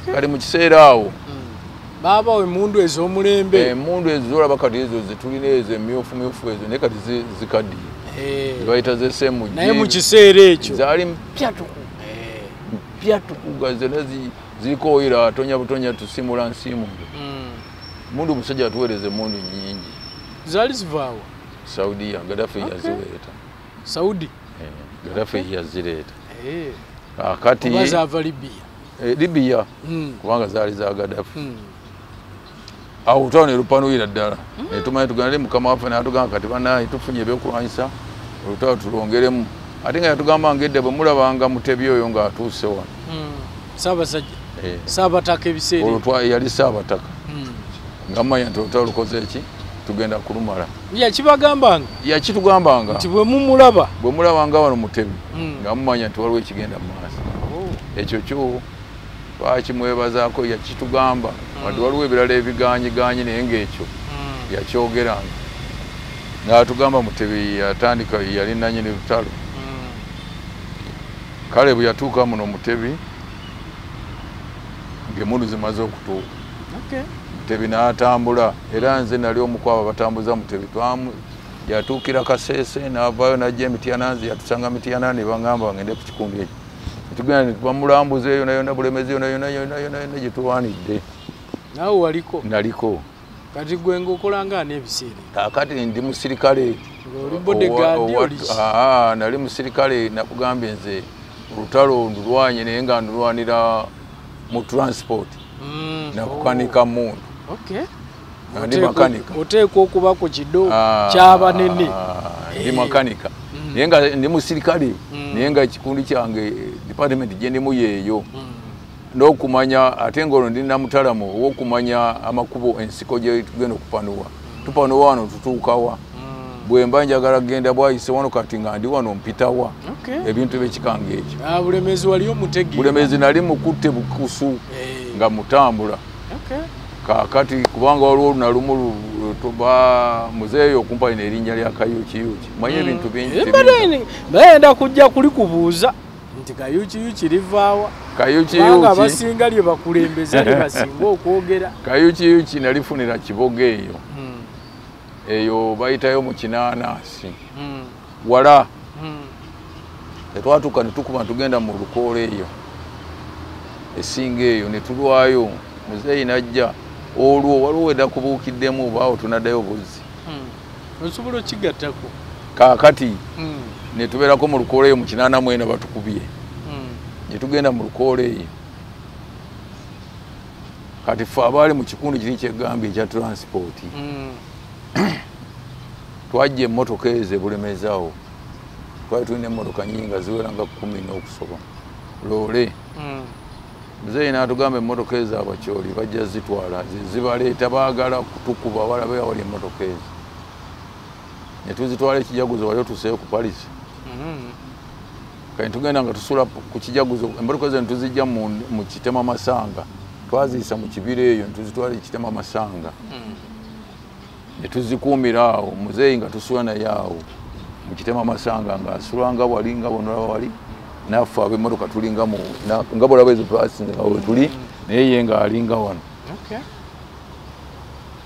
kati mu kiseera awo baba emundu ez'omulembe emundu ezolaba kati ezo zitulina ezo emyufu ezo naye kati zikaddiye zibayita zesemu naye mu kiseera ekyo zaali mpyatuku nga zena ziriko oyira atonya butonya tusimula nsiimundo mundu omusajja atuweereza emundu nyingi zaali zivaawa Saudiya Gaddafi yaziweeta Saudi Gaddafi yazireeta akati kuba zaava Libya kubanga zaali za Gaddafi awo utalo ne lupanuyira ddala netumanyi tugende mukama waffe n'atugamba kati banaye tufunye ebyokulwanyisa olutalo tulongeremu ate nga yatugamba ngedde bwe mulabanga mutebi oyo ng'atuuse wano Ssaabasajja Ssaabataka ebiseera olwo yali Ssaabataka nga mmanya nti olutalo lukoze eki tugenda kulumala yakitugambanga nti bwe mulabanga wano mutebi nga mumanya nti waliwo ekigenda mu maaso ekyo kyo twakimwebazaako yakitugamba wadde waliwo ebirala ebiganyiganye naye ng'ekyo yakyogeranga n'atugamba Mutebi yatandika yali nannyini Lutalo. Kale bwe yatuuka muno Mutebi ng'emmundu zimaze okutuuka. Mutebi n'atambula era nze nali omukwaba batambuza Mutebi yatuukira Kasese n'avaayo n'ajja Mityana yatusanga Mityana ne bangamba ngende ku kikundu ekyo. Tugenda ne bamulambuza eyo yonna Bulemezi yonna gye tulwanidde. Naawe waliko? Naliko. Kati gwe ng'okolanga n'ebiseera? Kaakati ndi musirikale. Ng'oli bodyguard oli? Nali musirikale nakugambye nze Lutalo ndulwanye naye nga ndulwanira mu transport. Nakukanika muntu. Ndi makanika. Oteekwa okuba ku kido ky'abanene. Ndi makanika. Naye nga ndi musirikale naye nga ekikundi kyange department gye ndimu yeeyo. N'okumanya ate ng'olwo ndi namutalamu ow'okumanya amakubo ensiko gye tugenda okupanuwa. Tupanuwa wano tutuukawa. Bwe mba njagala genda bwayise wano kati nga ndi wano mpitawa. Ebintu by'ekikanga ekyo. Bulemezi wali omutegeera? Bulemezi nali mukutte bukusu nga mutambula. Kaakati kubanga waliwo olunalumu tuba muzeeyo okumpa n'erinnya lya Kayukiyuki. Manye ebintu bingi. Bayenda kujja kulikubuuza nti Kayukiyuki livaawa. Kubanga abasinga lye bakulembeza lye basinga okwogera. Kayukiyuki nalifunira Kiboga eyo. Eyo bayitayo mu Kinaanasi. Wala. Tetwatuuka ne tukuba tugenda mu Lukoola eyo. Esinga eyo ne tulwayo. Muzeeyi najja. Olwo waliwo edda kubuukiddemu baawo tunaddayo buzzi. Osobola okigattako? Kaakati ne tubeerako mu Lukoola eyo mu Kinaana mwena batukubye. Ne tugenda mu Lukoola eyo. Kati ffe abaali mu kikundu kiri kyegambye ekya transport. Twajja emmotoka ezo Bulemezi awo. Twali tulina emmotoka nnyingi nga ziwera nga 10 n'okusoba. Loole. Muzeeyi n'atugamba emmotoka ezo abakyoli bajja zitwala zibaleeta baagala kutukuba balabe awali emmotoka ezo. Ne tuzitwala ekijaguzo wali otuuseyo ku Palisi. Kati tugenda nga tusula ku kijaguzo emmotoka ezo ne tuzijja mu Kitema Masanga. Twaziyisa mu kibira eyo ne tuzitwala Kitema Masanga. Ne tuzikuumira awo muzeeyi nga tusula naye awo mu Kitema Masanga ng'asulanga wali nga bonolaba wali. Naffe ab'emmotoka tulinga mu nga bolaba ezo twasinze nga we tuli naye ye ng'alinga wano.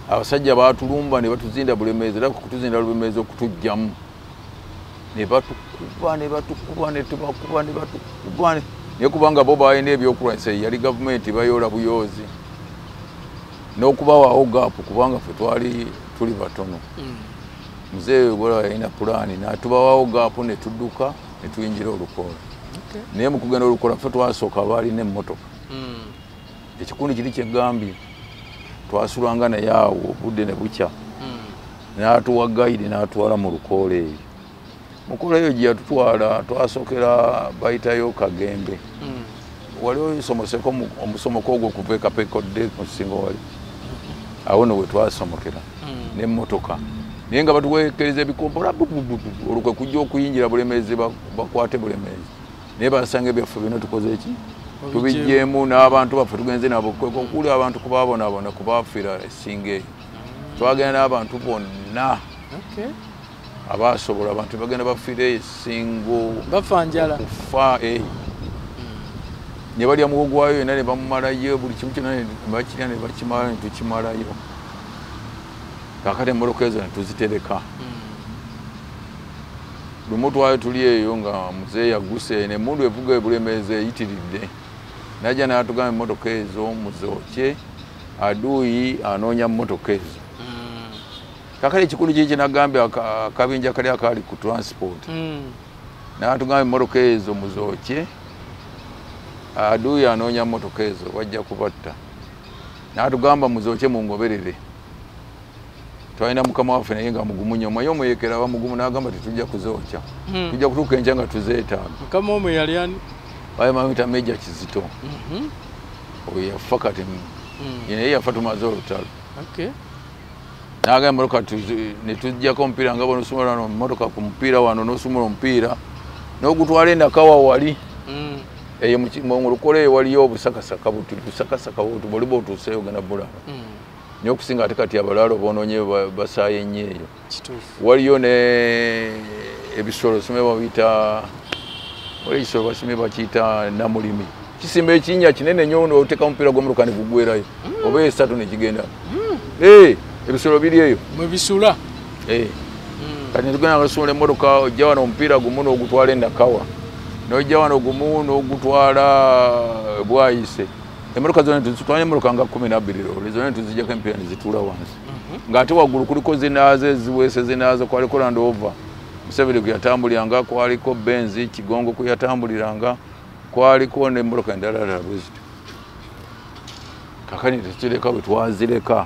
Abasajja baatulumba ne batuzinda Bulemezi era kutuzinda Bulemezi okutujjamu. Ne batukuba ne tubakuba ne batukuba naye kubanga bo balina ebyokulwanyisa yali gavumenti bayoola buyoozi. N'okubawaawo gaapu kubanga ffe twali tuli batono. Muzeeyi bw'olaba yalina pulaani n'atubawaawo gaapu ne tudduka ne tuyingira Olukoola. Naye mu kugenda Olukoola ffe twasooka abaalina emmotoka. Ekikundi kiri kyegambye twasulanga naye awo obudde ne bukya. N'atuwa gayidi n'atwala mu Lukoola eyo. Mu Lukoola eyo gye yatutwala twasookera bayitayo Kagembe. Wali osomoseko omusomoko ogwo okuva e Kapekodde ku Singo wali. Awo nno we twasomokera n'emmotoka. Naye nga batuweekeriza ebikompola olwo kwe kujja okuyingira Bulemezi bakwate Bulemezi. Naye basanga ebyaffe bino tukoze ki? Tubijjeemu n'abantu baffe tugenze nabo okuli abantu kubabonaabona kubafiira Esinga eyo. Twagenda n'abantu bonna abaasobola abantu bagenda bafiira Esingo bafa njala okufa. Ne balya muwogo wayo yonna ne bamumalayo buli kimu kyonna ne bakirya ne bakimala ne tukimalayo. Kaakati emmotoka ezo ne tuzitereka. Lumu twali tuli eyo nga muzeeyi aguse n'emmundu evuga e Bulemezi eyitiridde. Najja n'atugamba emmotoka ezo muzookye aduuyi anoonya mmotoka ezo. Kaakati ekikundi kiri kyenagambye akabinja kali akaali ku transport. N'atugamba emmotoka ezo muzookye aduuyi anoonya mmotoka ezo bajja kubatta. N'atugamba muzookye mungoberere. Twalina mukama waffe naye nga mugumu nnyo omaye omuyekera aba mugumu n'agamba tetujja kuzookya. Tujja kutuuka enkya nga tuzeetaaga. Mukama omwe yali ani? Baye mamuyita Meja Kizito. Oyo yafa kati naye yafa tumaze olutalo. N'agamba emmotoka ne tujjako omupiira nga bw'onosumula wano emmotoka ku mupiira wano n'osumula omupiira n'ogutwala endakawa wali. Eyo mu Lukoola eyo waliyo obusakasaka buti bw'oliba otuuseyo ogenda bulaba. nyo kusinga ate kati abalalo bononye basaye nnyo waliyo ne ebisolo simwe babita wali isolo basimye bakiyita namulimi kisimba ekinnya kinene nnyo n'oteka omupiira gw'omuluka ne gugwerayo oba esatu ne kigenda ebisolo biri eyo mwe bisula kati tugenda ngasula emmotoka ojja wano omupiira gumu n'ogutwala endakawa n'ojja wano gumu n'ogutwala bwayise emmotoka zonna tuzitwala emmotoka nga 12 zonna tuzijjako empiira ne zituula wansi ng'ate waggulu kuliko zinaaze eziweese zinaaze kwaliko Land Rover Museveni kuyatambuliranga kwaliko Benzi Kigongo kuyatambuliranga kwaliko n'emmotoka endala bwezito kakani tetuleka bwe twazireka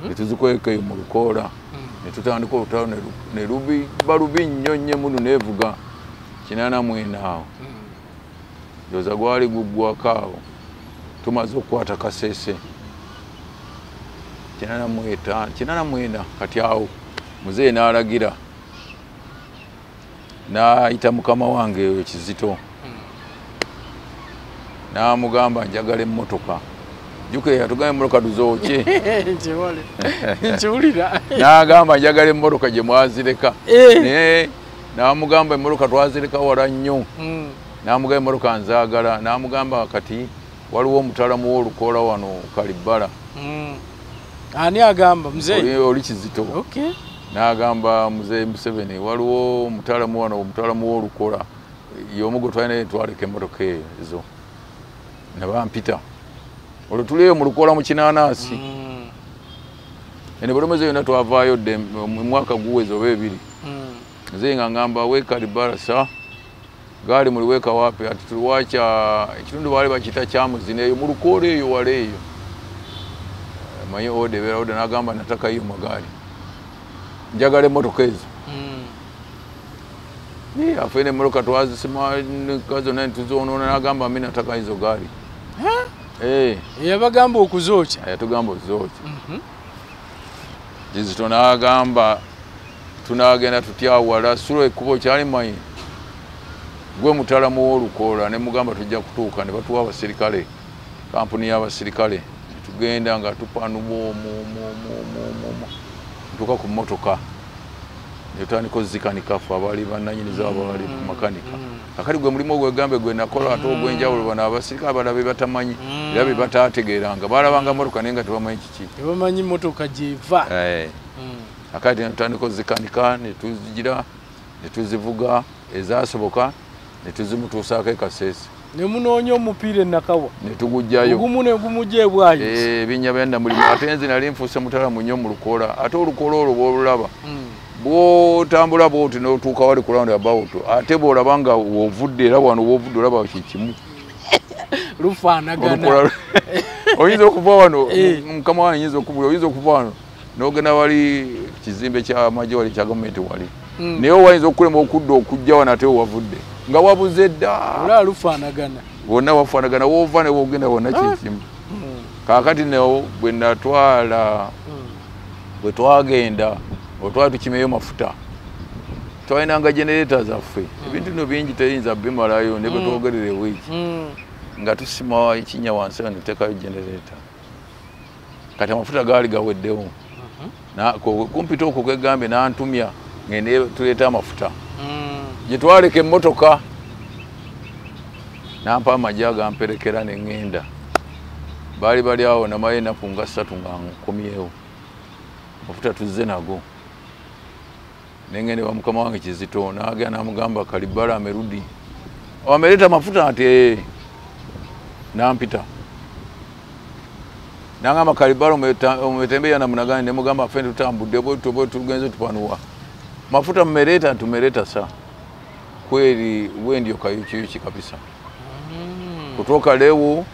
ne tuzikweka eyo mu lukoola ne tutandika olutalo ne lubi nnyo nnyo munu neevuga 84 awo ndowooza gwali guggwako awo tumaze okukwata Kasese 84 kati awo muzeeyi n'alagira n'ayita mukama wange eyo Kizito n'amugamba njagala emmotoka juke yatugamba emmotoka tuzooke nkiwulira n'agamba njagala emmotoka gye mwazireka n'amugamba emmotoka twazireka wala nnyo n'amugamba emmotoka nzaagala n'amugamba kati waliwo omutalamu w'olukoola wano Kalibala ani agamba muzeeyi oli Kizito n'agamba muzeeyi Museveni waliwo omutalamu wano omutalamu w'olukoola y'omu gwe twalina twaleka emmotoka ezo ne bampita olwo tuleyo mu lukoola mu Kinanasi ene bulomeze yonna twavaayo dde mu mwaka guweze oba ebiri muzeeyi nga ngamba we Kalibala sa gaali muliweka wapi ati tuliwacha ekitundu baali bakiyita Kyamuzina eyo mu lukoola eyo wala eyo manyi ode beera ode n'agamba nataka hiyo magari njagala emmotoka ezo afene emmotoka twazisimaka zonna netuzoonoona n'agamba mi nataka hizo gaali yabagamba okuzookya yatugamba ozookya Kizito n'agamba tunaagenda tutyawala sulo ekkubo kyalimanyi gwe mutalamu w'olukoola ne mugamba tujja kutuuka ne batuwa abasirikale kampuni y'abasirikale tugenda nga tupanumo ntuuka ku mmotoka ne tutandika ozikanika ffe abaali bannanyiniza abaali ku makanika kakati gwe mulimu ogwegambe gwe nakola ate ogw'enjawulo bano abasirikale abalala be batamanyi era be bataategeeranga baalabanga mmotoka naye nga tebamanyi kiki tebamanyi mmotoka gyeva kakati ne tutandika ozikanika ne tuzigira ne tuzivuga ezaasoboka ne tuzimutuusaako Kasese ne munoonya omupiira enakawa ne tugujjayo ogumu ne gumujja ebwayise ebinnya byanda mulimu ate nze nali nfuuse mutalamu nnyo mu lukoola ate olukoola olwo bw'olulaba bw'otambula bw'oti n'otuuka wali ku round about ate bw'olaba nga w'ovudde era wano w'ovudde olaba kikimu lufaanagana oyinza okuva wano mukama wange nyinza okubula oyinza okuva wano n'ogenda wali kizimbe ky'amagye wali kya gavumenti wali naye owayinza okulema okudda okujja wano ate wewavudde nga wabuze dda olaba lufaanagana wonna wafaanagana woova ne wogenda wonna kyekimu kaakati newo bwe natwala bwe twagenda otwali tukimeyo mafuta twalinanga genereeta zaffe ebintu bino bingi teyinza bimalayo ne bwe twogerera ewiiki nga tusima ekinnya wansi nga netuteekayo genereeta kati amafuta gaali gaweddewo kumpita okwo kwegambye n'antumya ngende tuleeta amafuta gye twaleka emmotoka nampa amagye agamperekera ne ŋŋenda baali bali awo namayo ennaku nga 3 nga nkomyewo amafuta tuzze nago nengende wa mukama wange Kizito n'agenda n'amugamba Kalibala amerudi ameleta amafuta ati nampita nangamba Kalibala umetembea namna gani ne mugamba afende tutambudde bwe tugenze tupanuwa mafuta mmeleta tumeleta saa kweli wewe ndio Kayukiyuki kabisa kutoka leo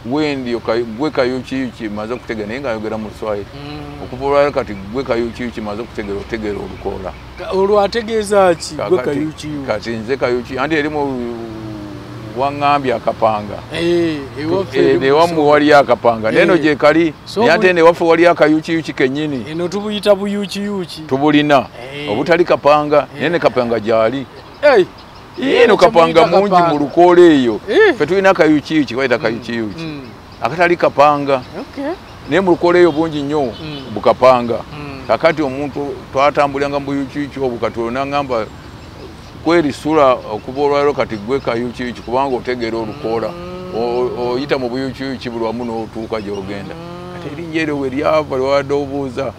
wewe ndio gwe Kayukiyuki maze kutega nenga ayogera mu Swahili okuvula kati gwe Kayukiyuki maze kutegera olukoola olwategeeza ki gwe Kayukiyuki kati nze Kayuki andi erimu wangambye akapanga ne wamu wali akapanga neno je kali yate ne wafu wali akayukiyuki kenyini eno tubuyita buyukiyuki tubulina obutali kapanga nene kapanga jali ino kapanga mungi mu lukoola eyo fe tulina akayukiyuki kwaita akayukiyuki akatali kapanga naye mu lukole eyo bungi nnyo bukapanga kakati omuntu twatambulanga mu Kayukiyuki obukatono n'angamba kweri sula okuba olwaliro kati gwe Kayukiyuki kubanga otegeera olukoola oyita mu Kayukiyuki buli wamu n'otuuka gy'ogenda kati erinnya eryo we lyava lwadde obuuza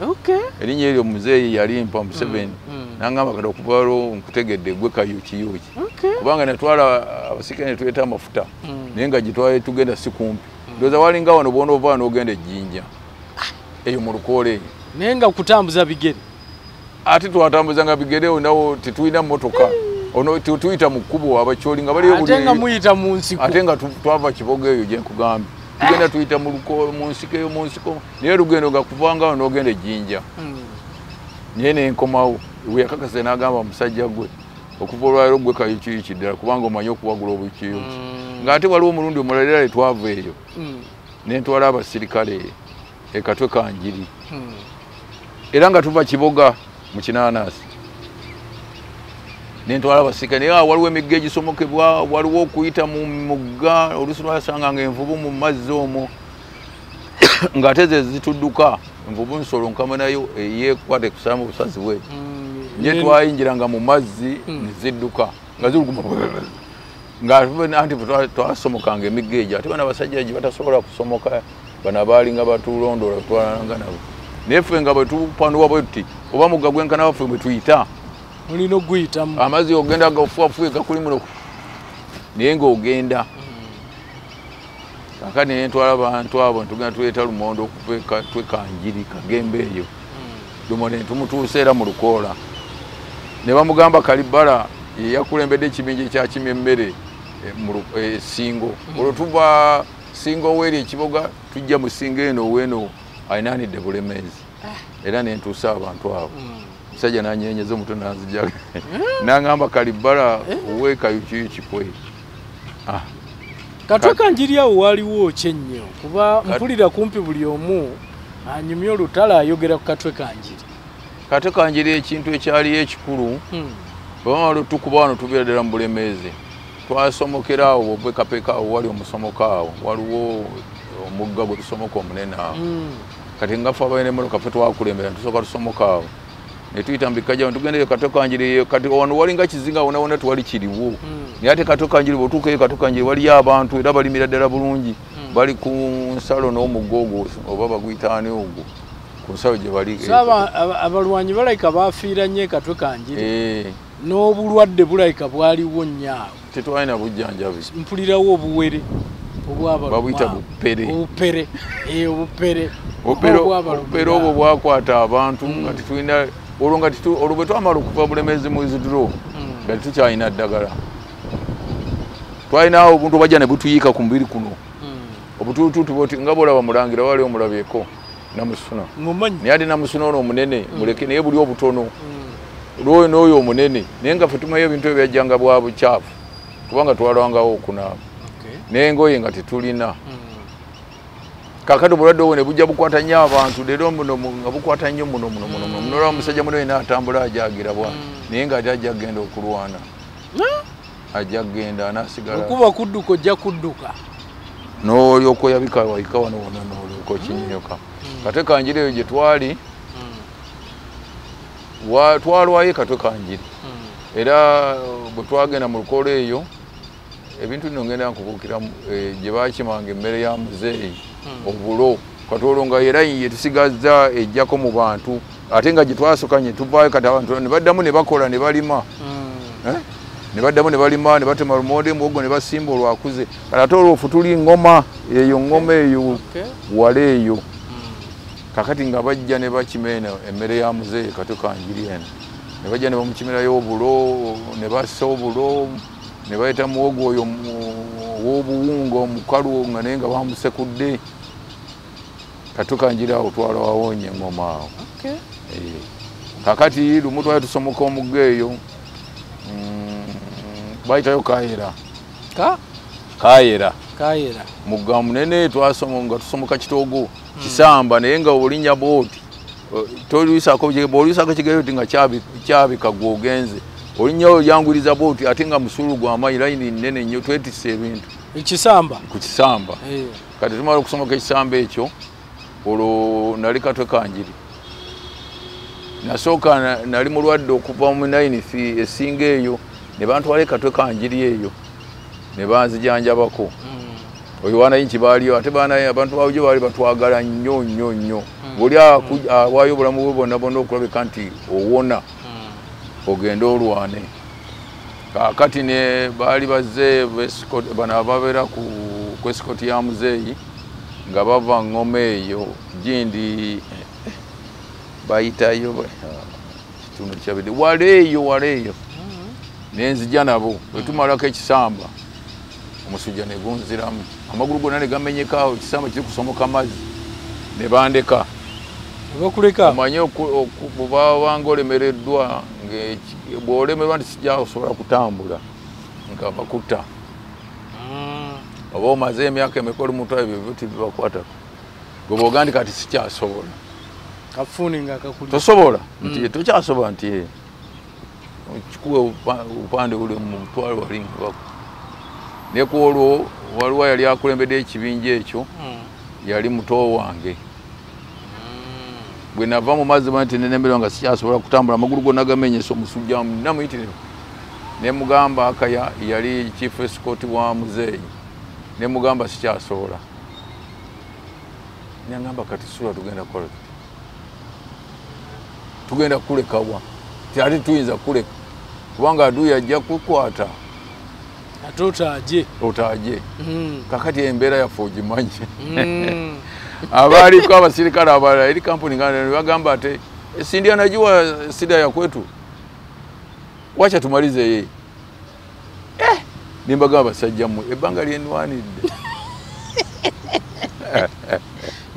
erinnya eryo muzeeyi yalimpa Museveni n'angamba kati okuva olwo nkutegedde gwe Kayukiyuki kubanga natwala abasika ne tuleeta amafuta naye nga gitwale tugenda si kumpi ndowooza walinga wano bwona ova n'ogenda ejjinja eyo mu lukoola eyo naye nga kutambuza bigere ate twatambuzanga bigere nawo tetulina mmotoka ono tuyita mu kkubo abakyoli nga baliyo ate nga muyita mu nsiko ate nga twava Kiboga eyo gye nkugambye tugenda tuyita mu nsiko eyo mu nsiko naye lugendo nga kuvanga wano n'ogenda ejjinja naye nenkomawo we yakakasa n'agamba musajja gwe okuva olwaliro gwe Kayukiyuki ddala kubanga omanyi okuwagula Obukiyuki ng'ate waliwo omulundi omulala era twava eyo ne ntwala abasirikale Katwe Kanjiri era nga tuva Kiboga mu Kinaanasi ne ntwala abasirikale naye waliwo emigga egisomokebwa waliwo okuyita mu mugga oluusi lwasanganga envubu mu mazzi omwo ng'ate ze zitudduka envubu nsolo nkama nayo eyeekwate kusamba obusazi bwe nye twayinjiranga mu mazzi ne zidduka nga ziruguma anti twasomokanga emigga egyo ate bana abasajja gye batasobola kusomoka bano abaalinga batulondola twalanga nabo naye ffe nga bwe tupanduwa bwe tuti oba mugga gwenkana waffe bwe tuyita olina okuguyitamu amazzi ogenda gafuafuye gakuli muno naye ng'ogenda kakati naye ntwala abantu abo ntugenda tuleeta lumondo okuva Katwe Kanjiri Kagembe eyo lumondo ne tumutuusa era mu lukoola ne bamugamba Kalibala ye yakulembedde ekibinja ekyakimya emmere Singo olwo tuva Singo weeri Ekiboga tujja mu Singo eno weeno ayinaanidde bulemeezi era ne ntuusa abantu abo musajja nanyenyeza omutwe nanzijaga n'angamba Kalibala owe Kayukiyuki kweri Katwe Kanjiri awo waliwo kyennyo kuba mpulira kumpi buli omu anyumya Lutalo ayogera ku Katwe Kanjiri. Katwe Kanjiri ekintu ekyali ekikulu bamalo tukuba wano tubeera ddala mu Bulemeezi twasomokera awo bwekapeka awo wali omusomoka awo waliwo omugga gwe tusomoka omunene awo kati nga ffe abalina emmotoka ffe twakulembera tusooka tusomoka awo ne tuyita mbikajja tugende Katwe Kanjiri kati wano walinga kizinga wona wona twali kiriwo naye ate Katwe Kanjiri bw'otuukayo Katwe Kanjiri waliyo abantu era balimira ddala bulungi bali ku nsalo n'omugogo oba baguyitaani ogwo ku nsalo gye bali abalwanyi balayika baafiira nnyo Katwe Kanjiri n'obulwadde bulayika bwaliwo nnyo awo tetwalina bujjanjabi mpulirawo obuwere babuyita bupere obupere obwo bwakwata abantu nga tetulina olwo nga olwo bwe twamala okuva Bulemeezi mu Iziduro nga tetukyalina ddagala twalinawo obuntu bajja ne butuyiika ku mubiri kuno obutuutuutu bwoti nga bwolaba Mulangira wali omulabyeko Namusuna naye ate Namusuna ono omunene muleke naye buli obutono olwoyo n'oyo omunene naye nga ffe tumayo ebintu ebyajjanga bwa bukyafu kubanga twalwangawo okunaaba naye engoye nga tetulina kakati obulwadde obwo ne bujja bukwata nnyo abantu leero muno nga bukwata nnyo muno olwa musajja muno yena atambula ajagira bwana naye ng'ate ajja kgenda okulwana ajja kgenda anaasigala okuba kudduka ojja kudduka n'olyoka oyabika wayika wano wona n'olyoka okinyoka Katwe Kanjiri eyo gye twali twalwayo Katwe Kanjiri era bwe twagenda mu lukoola eyo ebintu bino ngenda nkubuukira gye baakimanga emmere ya muzeeyi obulo kati olwo nga era yetusigazza ejjako mu bantu ate nga gye twasukanye tuvaayo kati abantu ne baddamu ne bakola ne balima ne baddamu ne balima ne batema lumonde muwogo ne basimba olwakuze kati ate olwofu tuli ngoma eyo ngoma eyo wala eyo kakati nga bajja ne bakimeena emmere ya muzeeyi Katwe Kanjiri eno ne bajja ne bamukimirayo obulo ne bassa obulo ne bayita muwogo oyo w'obuwunga omukalu nga naye nga bamusekudde Katwe Kanjiri awo twala wawonye engoma awo kakati lumu twali tusomoka omugga eyo bayitayo Kayera mugga munene nga tusomoka Kitoogo Kisamba naye nga olinnya booti tolwisako kigero ti nga kyabika gwogenze olinnya oyanguriza booti ate nga musulu gw'amaanyi layini nnene nnyo twetisse ebintu ekisamba ku Kisamba kati tumala okusomoka ekisamba ekyo olwo nali katwe kanjiri nasooka nali mulwadde okuva mu 9th esinga eyo ne bantwala katwe kanjiri eyo ne banzijanjabako oyo wanayinki baaliyo ate abantu baawujo baali batwagala nnyo nnyo nnyo ng'oli awaayo obulamu bwe bonna bonna okulabika nti owona ogenda olwane kakati ne baali bazze bano ababeera ku esikoti ya muzeeyi nga bava ngoma eyo gindi bayitayo kitundu kyabiri waleeyo nenzija nabo bwetumalako ekisamba omusujja ne gunziramu amagulu gonna ne gamenyekaawo ekisamba kiri kusomoka mazzi ne bandeka omanye bwobanga olemereddwa bw'olemerwa nti sijja osobola kutambula nga bakutta oba omaze emyaka emeka mutwe ebyo tibibakwatako gwe bw'oga nti kati sikyasobola tosobola nti tokyasobola nti kikuwe obupande buli mu mutwale wali ngabako ne ku olwo waliwo yali akulembedde ekibinja ekyo yali muto wange bwe nava mu mazzi nti nenemerwa nga sikyasobola kutambula amagulu gonna gamenyesa omusujja namuyitire ne mugamba akaya yali chief escort wa muzeeyi ne mugamba sikyasobola nengamba kati sula tugenda kola tugenda kulekawa ate tuyinza kuleka kubanga aduyi ajja kukwata ate otaje kakati embeera yaffe ogimanyi abaaliko abasirikale abalala eri kampuni nga bagamba ate esindi anajiwa sida ya kwetu wacha tumalize ye nimbagamba basajja mu ebbanga lyenwanidde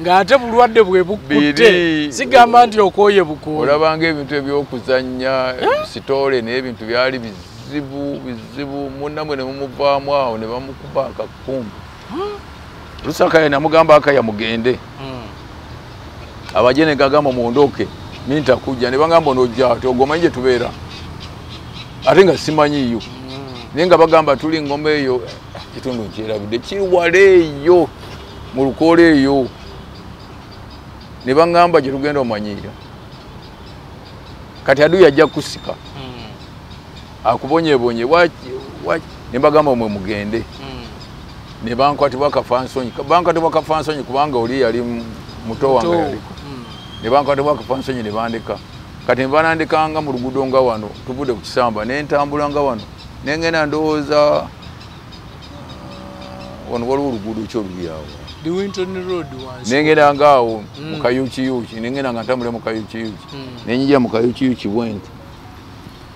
ng'ate bulwadde bwe bukutte sigamba nti okooye bukuule olabanga ebintu ebyokuzannya sitole n'ebintu byali bizibu munnamwe ne mumuvaamu awo ne bamukuba akakumbu lusaka namugamba akaya mugende abajene gagamba muondoke minta kujja ne bagamba onojja ati ogomanyi gye tubeera ate nga simanyiyo naye nga bagamba tuli ngoma eyo kitundu kyerabidde kiwaleeyo mu lukoola eyo ne bagamba gye tugenda omanyiira kati aduyi ajja kusika akubonyebonye ne bagamba mwe mugende ne bankwatibwa kafansonyi kubanga oli yali muto wange yaliko ne bankwatibwa kafansonyi ne bandeka kati banandikanga mu luguudo nga wano tuvudde ku kisamba nentambula nga wano nengenda ndowooza wano waliwo oluguudo kyoluli awo nengenda ngaawo mu Kayukiyuki nengenda nga ntambule mu Kayukiyuki nenyija mu Kayukiyuki bwenti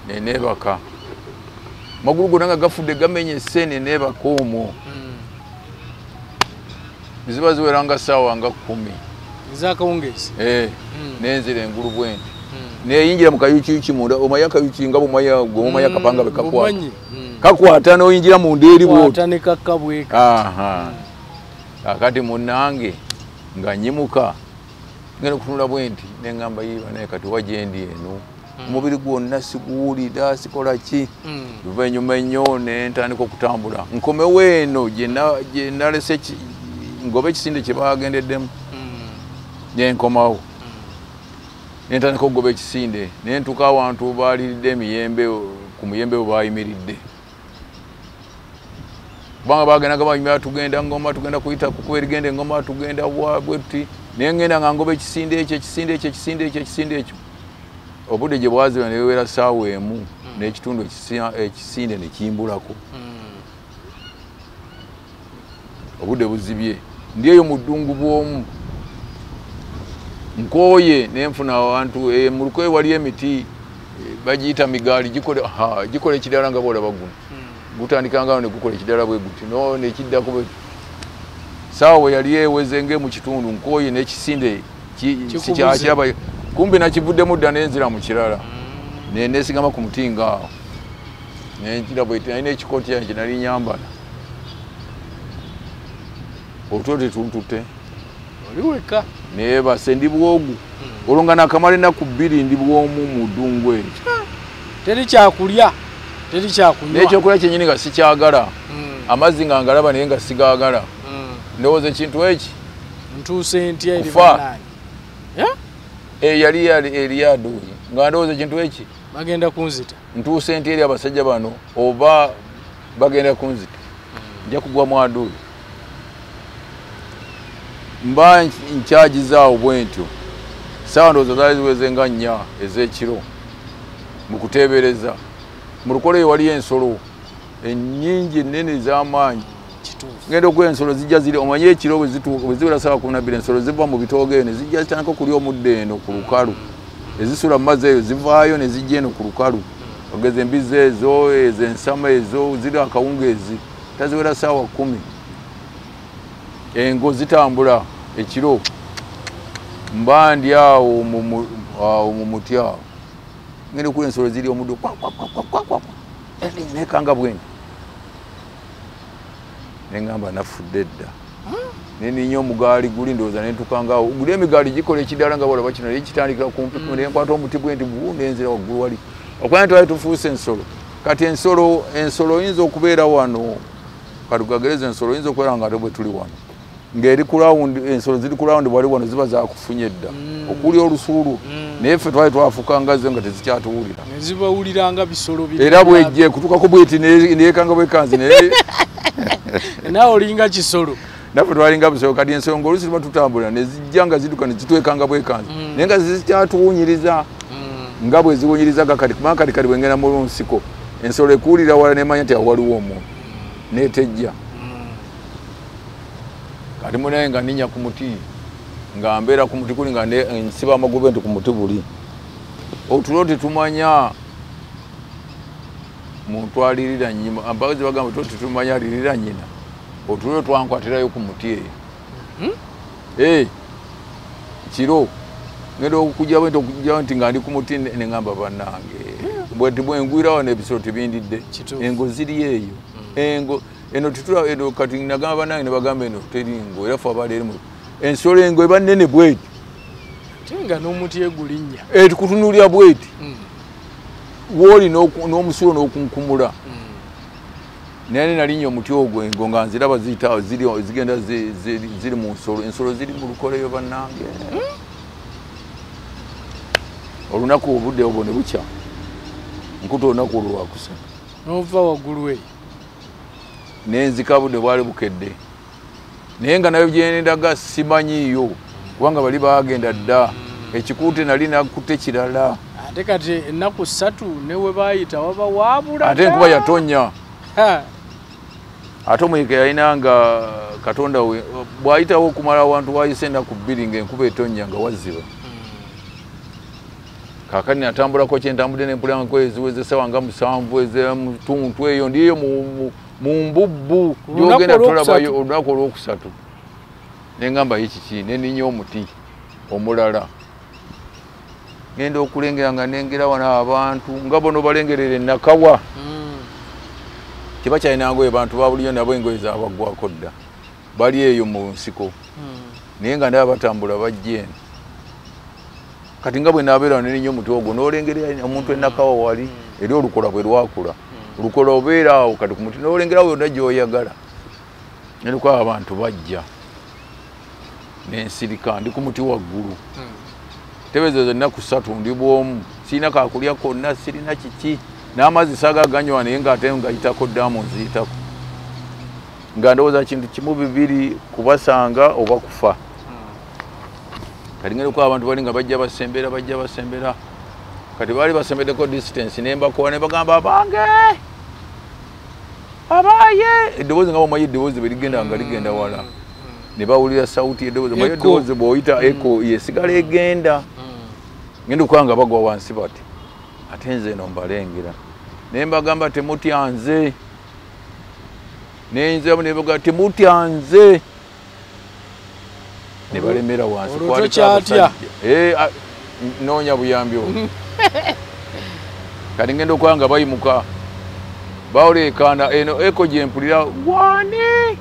nenebaka magulu gonna nga gafudde gamenyese nenebaka omwo ziba ziweranga ssaawa nga 10 ezakawungezi nenzira engulu bwenti neyinjira mu Kayukiyuki munda omaya Kayuki nga bwomaya kapanga bekakwata kakwata noyinjira munda eri kakati munnange nga nyimuka ngenda kutunula bwenti nengamba yiba naye kati wajendi eno omubiri gwonna siguwulira sikola ki luvannyuma ennyo nentandika okutambula nkomewo eno gye nalese ngoba ekisinde kye bagendeddemu nenkomawo nentandika okugoba ekisinde nentuka awantu baaliridde emiyembe ku muyembe we bayimiridde kubanga bagendaga banyuma tugenda ngoma tugenda kuyita kukuba erigenda engoma tugenda bwetuti naye ngenda nga ngoba ekisinde ekyo obudde gye bwaziba ne bwewera ssaawa emu n'ekitundu ekisinde ne kimbulako obudde buzibye ndi eyo mu ddungu bw'omu nkooye nenfuna awantu mu lukoye wali emiti bagiyita migaali gikola ekidala nga boolaba guno gutandikangao ne gukola ekidala bwe guti no nekiddako saawa we yali eweze mu kitundu nkooye n'ekisinde sikyakiraba kumbi nakivuddemu dda nenzira mu kirala nesigama ku muti ngaawo nenkira bweti nalina ekikooti yange nali nyambala otulo tetuntute oliweka nebase ndi bwogu olwo nga nakamala ennaku 2 ndi bwomu mu ddungu ekyo teri kyakulya n'ekyokulya kyenyini nga sikyagala amazzi nga ngalaba naye nga sigaagala ndowooza ekintu eki ntuuse ntya eri bannange yali aduuyi nga ndowooza ekintu eki bagenda kunzita ntuuse ntya eri abasajja bano oba bagenda kunzita nja kugwa mu aduuyi mba nkyagizaawo bwe ntyo saawa ndowooza zaali ziweze nga 4 ez'ekiro mu kuteebereza mu lukole eyo waliyo ensolo ennyingi ennene ez'amaanyi ngenda okuwa ensolo zijja ziri omanye ekiro bwe ziwera saawa 12 ensolo ziva mu bitoogo eno zijja zitandika okulya omuddo eno ku lukalu ezisula mu mazzi eyo zivaayo ne zijja eno ku lukalu ogeza embizi ezo ensama ezo ziri akawungeezi taziwera saawa 10 engo zitambula ekiro mba ndi awo mu muti awo ngenda okuwa ensolo ziri omuddo nekanga bwendi neŋŋamba nafudde dda neninya omugaali guli ndowooza nentukangaawo guli emigaali gikola ekiddala nga balaba kino naye kitandikira kumpi nenkwata omuti bwe nti nenzira waggulu wali okumanya twali tufuuse ensolo kati ensolo oyinza okubeera wano katugagereza ensolo oyinza okubeera nga ate bwe tuli wano ng'eri kulawundi ensolo ziri kulawundi wali wano ziba zakufunye dda okuli olusuulu naye ffe twali twafuuka nga zo nga tezikyatuwulira nezibawuliranga bisolo era bwejje kutukako bweti neyekanga bwekanzi naye nawe olinga kisolo naffe twalinga bisolo kati ensolo ng'oluusi tuba tutambula nezijja nga ziduka nezitwekanga bwekanzi naye nga zikyatuwunyiriza nga bwe ziwunyirizaga kati kubanga kati kati bwengenda mu nsiko ensolo ekuwulira wala nemanya nti awo waliwo omuntu netejja kati munaye nga ninya ku muti nga mbeera ku muti kuli nga nsiba amagobe nti ku muti buli otulo tetumanya muntu alirira nnyima abakozi bagamba tulo tetumanya alirira nnyina otulo twankwatirayo ku muti eyo kiro ngenda okujjawo nti nga ndi ku muti neŋŋamba bannange bwengwirawo n'ebisolo tebindidde engo ziri eyo engo eno tutula eno kati nagamba bannange ne bagamba eno teringo era fe abaali erimu ensolo engo eba nnene bweti tinga n'omuti egulinnya tukutunuulira bweti wooli n'omusulo n'okunkumula naye nalinnya omuti ogwo engo nga nziraba zigenda ziri mu ensolo ziri mu lukoleyo bannange olunaku obudde obwo ne bukya nkuta olunaku olwo lwakusatu n'ova waggulu eyo nenzika budde bwali bukedde naye nga nayo gyendaga simanyiiyo kubanga bali bagenda dda ekikuute nali nakutte kirala ate kati ennaku 3 newe bayita waba waabula ate enkuba yatonya ate omuyika yalina nga katonda we bwayitawo okumala awantu wayise ennaku 2 ng'enkuba etonya nga wazziba kakati natambulako kyentambudde nempulira kweziweze sawa nga 7 ezemutuntu eyo ndiyo mu mbubbu gyogenda tolabayo olunaku olwokusatu neŋŋamba yekiki neninya omuti omulala ngenda okulengera nga nengera wano abantu nga bono balengerera enakawa tebakyalina ngoye bantu babuliyo nabo engoye zabaggwako dda bali eyo mu nsiko naye nga ndaba batambula bajja eno kati nga bwe nabeera neninya omuti ogwo n'olengera omuntu enakawa wali eri olukola bwe lwakula olukola obeera awo kati ku muti n'olengerawo yonna gy'oyagala nelukwaba abantu bajja nensirika ndi ku muti waggulu tebeezezo ennaku 3 ndi bwomu sirina kakulya konna sirina kiki n'amazzi saagaganywa naye ng'ate ngayitako ddamu nziyitako nga ndowooza kintu kimu 2 kubasanga oba kufa kati ngeri kuba abantu bali nga bajja basembera kati baali basembeddeko distance nembakola ne bagamba abange abaye eddoboozi nga bomanyi eddoboozi bwe ligenda nga ligenda wala ne bawulira sauti eddoboozi manyi eddoboozi bw'oyita eko yesigala egenda ngenda okuba nga bagwa wansi bati ate nze eno mbalengera naye mbagamba temutya nze nenziramu ne bagamba temutya nze ne balemera wansi olwotokyatya noonya buyambi olwo kati ngenda okuba nga bayimuka bawulekana eno eko gyempulira wani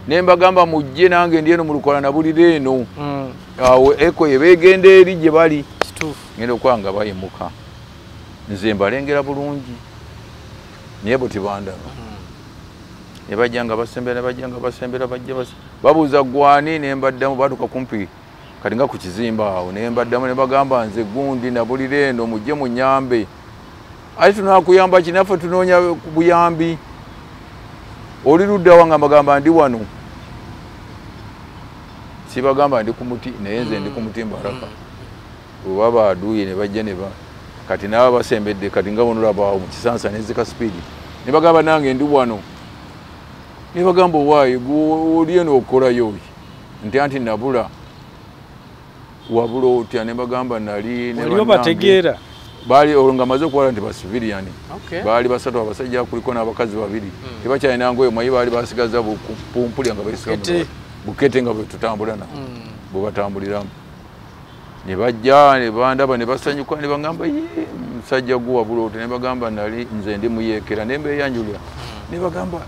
nembagamba mujje nange ndi eno mu lukola nabulira eno awo eko yebegenda eri gye bali ngenda okuba nga bayimuka nze mbalengera bulungi naye bo tebandaba ne bajjanga basembera bajja babuuza gwani ne mbaddamu batuka kumpi kati nga ku kizimba awo ne mbaddamu ne bagamba nze gundi nabulira eno mujje munyambe ate tunakuyamba kinaffe tunoonya buyambi oli ludda wanga mbagamba ndi wano sibagamba ndi ku muti naye nze ndi ku muti mbaraka oba baaduuye ne bajja ne kati nabo basembedde kati nga bonolabaawo mu kisansa nezika sipiidi ne bagamba nange ndi wano ne bagamba owaayi oli eno okolayo nti anti nabula wabula otya ne bagamba nali bategeera baali olunga maze okuwala nti basiviliani baali basatu abasajja kuliko n'abakazi babiri tebakyalina ngoye mwayi baali basigaza pumpulya nga baisiramu bukete nga bwetutambula nabo bwebatambuliramu ne bajja ne bandaba ne basanyuka ne bagamba musajja gwe wabula otya ne bagamba nali nze ndi muyeekera ne mbeeyanjulira ne bagamba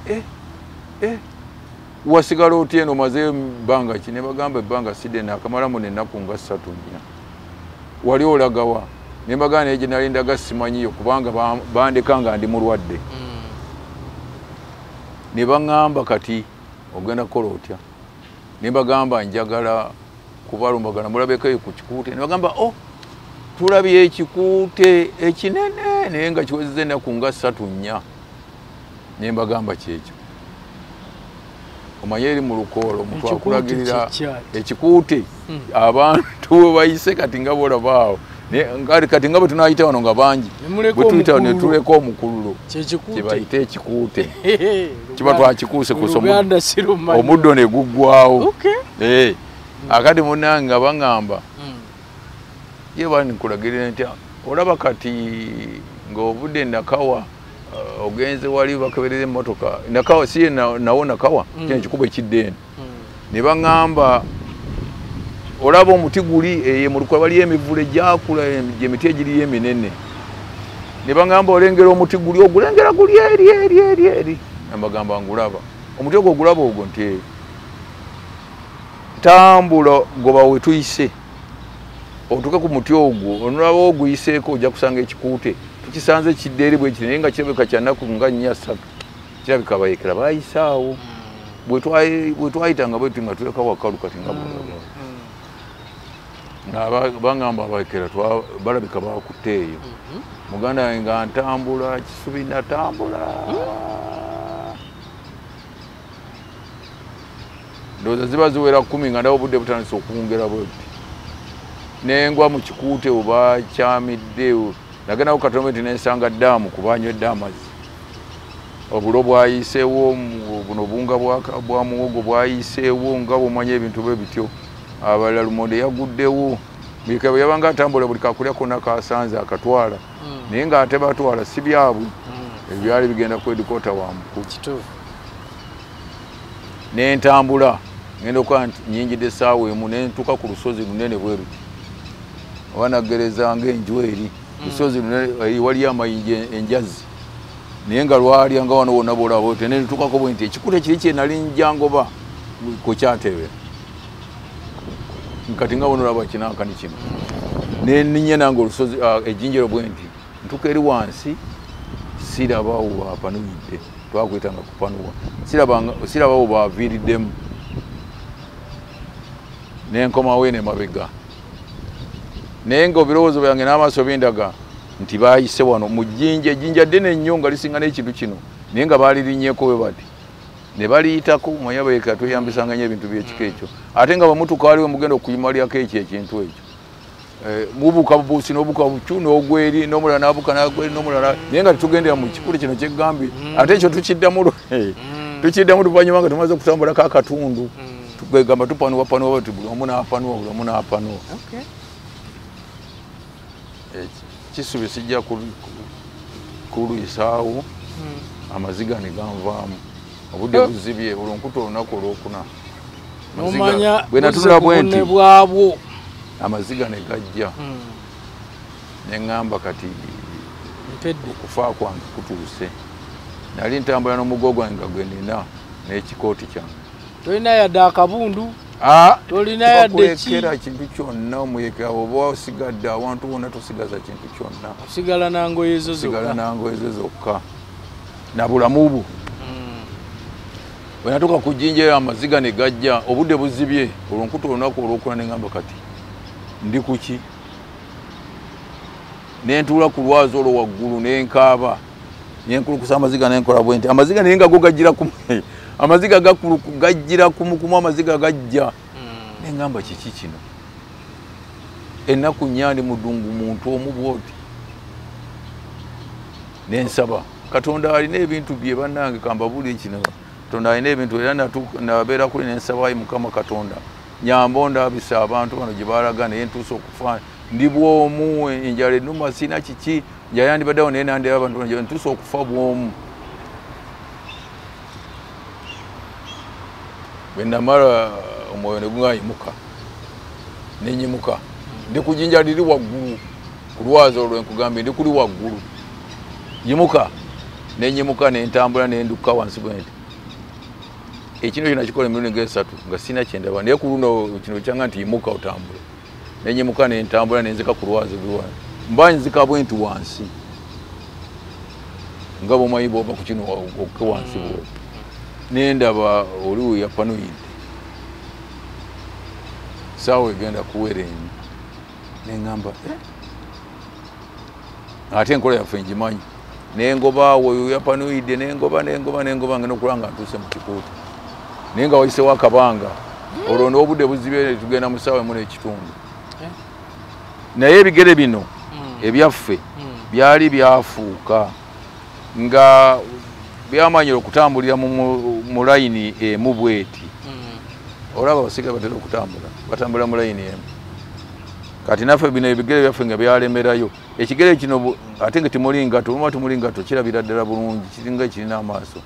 wasigala otya eno maze bbanga ki ne bagamba ebbanga sidde naakamalamu n'ennaku nga 3 wali olagawa ne mbagamba naye gye nali ndaga simanyiyo kubanga bandeka nga ndi mulwadde ne baŋŋamba kati ogenda kukola otya ne mbagamba njagala kubalumbagana mulabeko ku kikuute ne bagamba tulabye ekikuute ekinene naye nga kiwezezza ennaku nga 3 ne mbagamba kyekyo omanye eri mu lukoola omuntu akulagirira ekikuute abantu bayise kati nga bolabaawo kati nga bwe tunayita wano nga bangi bwetuyita ne tuleka omukululo kibayite ekikuute kiba twakikuuse kusa omuddo ne guggwawo akati munange nga baŋŋamba ye bani nkulagirira nti olaba kati ng'obudde nakawa ogenze wali bakeberera emmotoka nakawa siye nawo nakawa kino ekikuba ekiddeeni ne baŋŋamba olaba omuti guli mu lukoola waliyo emivule gyakula emiti egiriyo eminene ne baŋŋamba olengera omuti guli ogulengera guli eri nembagamba ngulaba omuti ogwo ogulaba ogwo nti tambula goba we tuyise otuuke ku muti ogwo onolaba oguyiseeko ojja kusanga ekikuute tukisanze kidde eri bwe kiri naye nga kirabika kyannaku nga 4 3 kirabika bayekera bayisaawo bwe twayitanga bwetu nga tuleka wakalu kati nga baŋŋamba abayekera balabika bakutte eyo muganda wange nga ntambula kisubi natambula ndowooza ziba ziwera 10 nga ndawo obudde butandise okuwungera bwebuti nengwa mu kikuute oba kyamidde nagendawo katonda nti nensanga ddaamu kubanywedde amazzi obulo bwayiseewo buno obunga bwa muwogo bwayiseewo nga bwomanya ebintu bwe bityo abalala lumonde yaguddewo bika bwe yabanga atambula buli kakulya konna kasanze akatwala naye ng'ate batwala si byabwe ebyali bigenda kwedikota wa mukulu nentambula ngenda okuba nti nyingidde essaawa emu nentuuka ku lusozi lunene bwe ruti oba nagereza ng'enju eri lusozi lunene waliyo amayinja enjazi naye nga lwalya nga wano wonna bolaba ote nentuukako bwe nti ekikuute kiri kye nali njangoba kukyatebera kati nga bonolaba kinankani kino neninye nange olusozi ejjinjero bwe nti ntuuka eri wansi sirabawo apanuwidde twakwetanga kupanuwa sirabawo baviiriddemu nenkomawo ne mabega naye nga ebirowoozo byange n'amaaso bindaga nti bayise wano mu jjinja ejjinja ddene nnyo nga lisinga n'ekintu kino naye nga baalirinnyeko bwe bati ne baliyitako manya bayeka tweyambisanga nnyo ebintu by'ekika ekyo ate nga bamutuka waliwo mugenda okuyimalyako ekyo ekintu ekyo mubuuka bubuusi n'obuuka bucu n'ogweri n'omulala n'abuuka n'agweri n'omulala naye nga tetugendera mu kikulu kino kyegambye ate ekyo tukiddamu luvannyuma nga tumaze okutambulako akatundu tugamba tupanuwa bati buli omu n'apanuwa kisubi sijja kuluyisaawo amaziga ne ganvaamu obudde buzibye olunkuta olunaku olwokuna bwe natunula bwe nti amaziga ne gajja neŋŋamba kati okufa kwange kutuuse nali ntambula n'omugo gwange nga gwe nina n'ekikooti kyange tolina yadde akabundu tolina yadde kulekera kintu kyonna omuyekera oba osigadde awantu wonna tosigaza kintu kyonna osigala nangoye ezo zokka na bulamu bwo Wenatuka kujinja amaziga ne gajja obudde buzibye olunkuto olunaku olwokuna ne ngamba kati ndi kuki nentuula ku lwazi olwo waggulu nenkaaba nenkulukusa amaziga nenkola bwenti amaziga nenga go gajjira ku amaziga gajjira kumu amaziga gajja nengamba kiki kino ennaku nnyandi mudungu muntu omu bwoti nensaba Katonda alina ebintu bye bannange kamba buli kino Katonda alina ebintu era nabeera kuli nensaba Mukama Katonda nyambo ndabisa abantu bano gye baalaga naye ntuusa okufa ndi bwomu enjala ennuma sina kiki njayandibaddewo naye nandera abantu bano ntuusa okufa bwomu bwe namala omwoyo ne guŋŋayimuka nenyimuka ndi ku jjinja liri waggulu ku lwazi olwo nkugambye ndi kuli waggulu yimuka nenyimuka nentambula nenduka wansi bwenti ekino kino nakikola emirundi ng'esatu nga sina kyendaba naye ku luno kino kyanga nti yimuka otambule nenyimuka nentambula nenzika ku lwazi lulwana mba nzika bwenti wansi nga bwomanyi bwova ku kino okke wansi bwo nendaba oliwo yapanuidde saawa egenda kuwera eni neŋŋamba ate enkola yaffe ngimanyi nengoba oyo yapanuidde nengoba nga nokulanga ntuuse mu kikuuta naye nga wayisewo akabanga olwo n'obudde buzibye tugenda mu ssaawa emu n'ekitundu naye ebigere bino ebyaffe byali byafuuka nga byamanyira okutambulira mu layini emu bweti olaba abasika batera okutambula batambula mu layini emu kati naffe bino ebigere byaffe nga byalemerayo ekigere kino ate nga timulingato oluma tumulingato kirabira ddala bulungi kiringa ekirina amaaso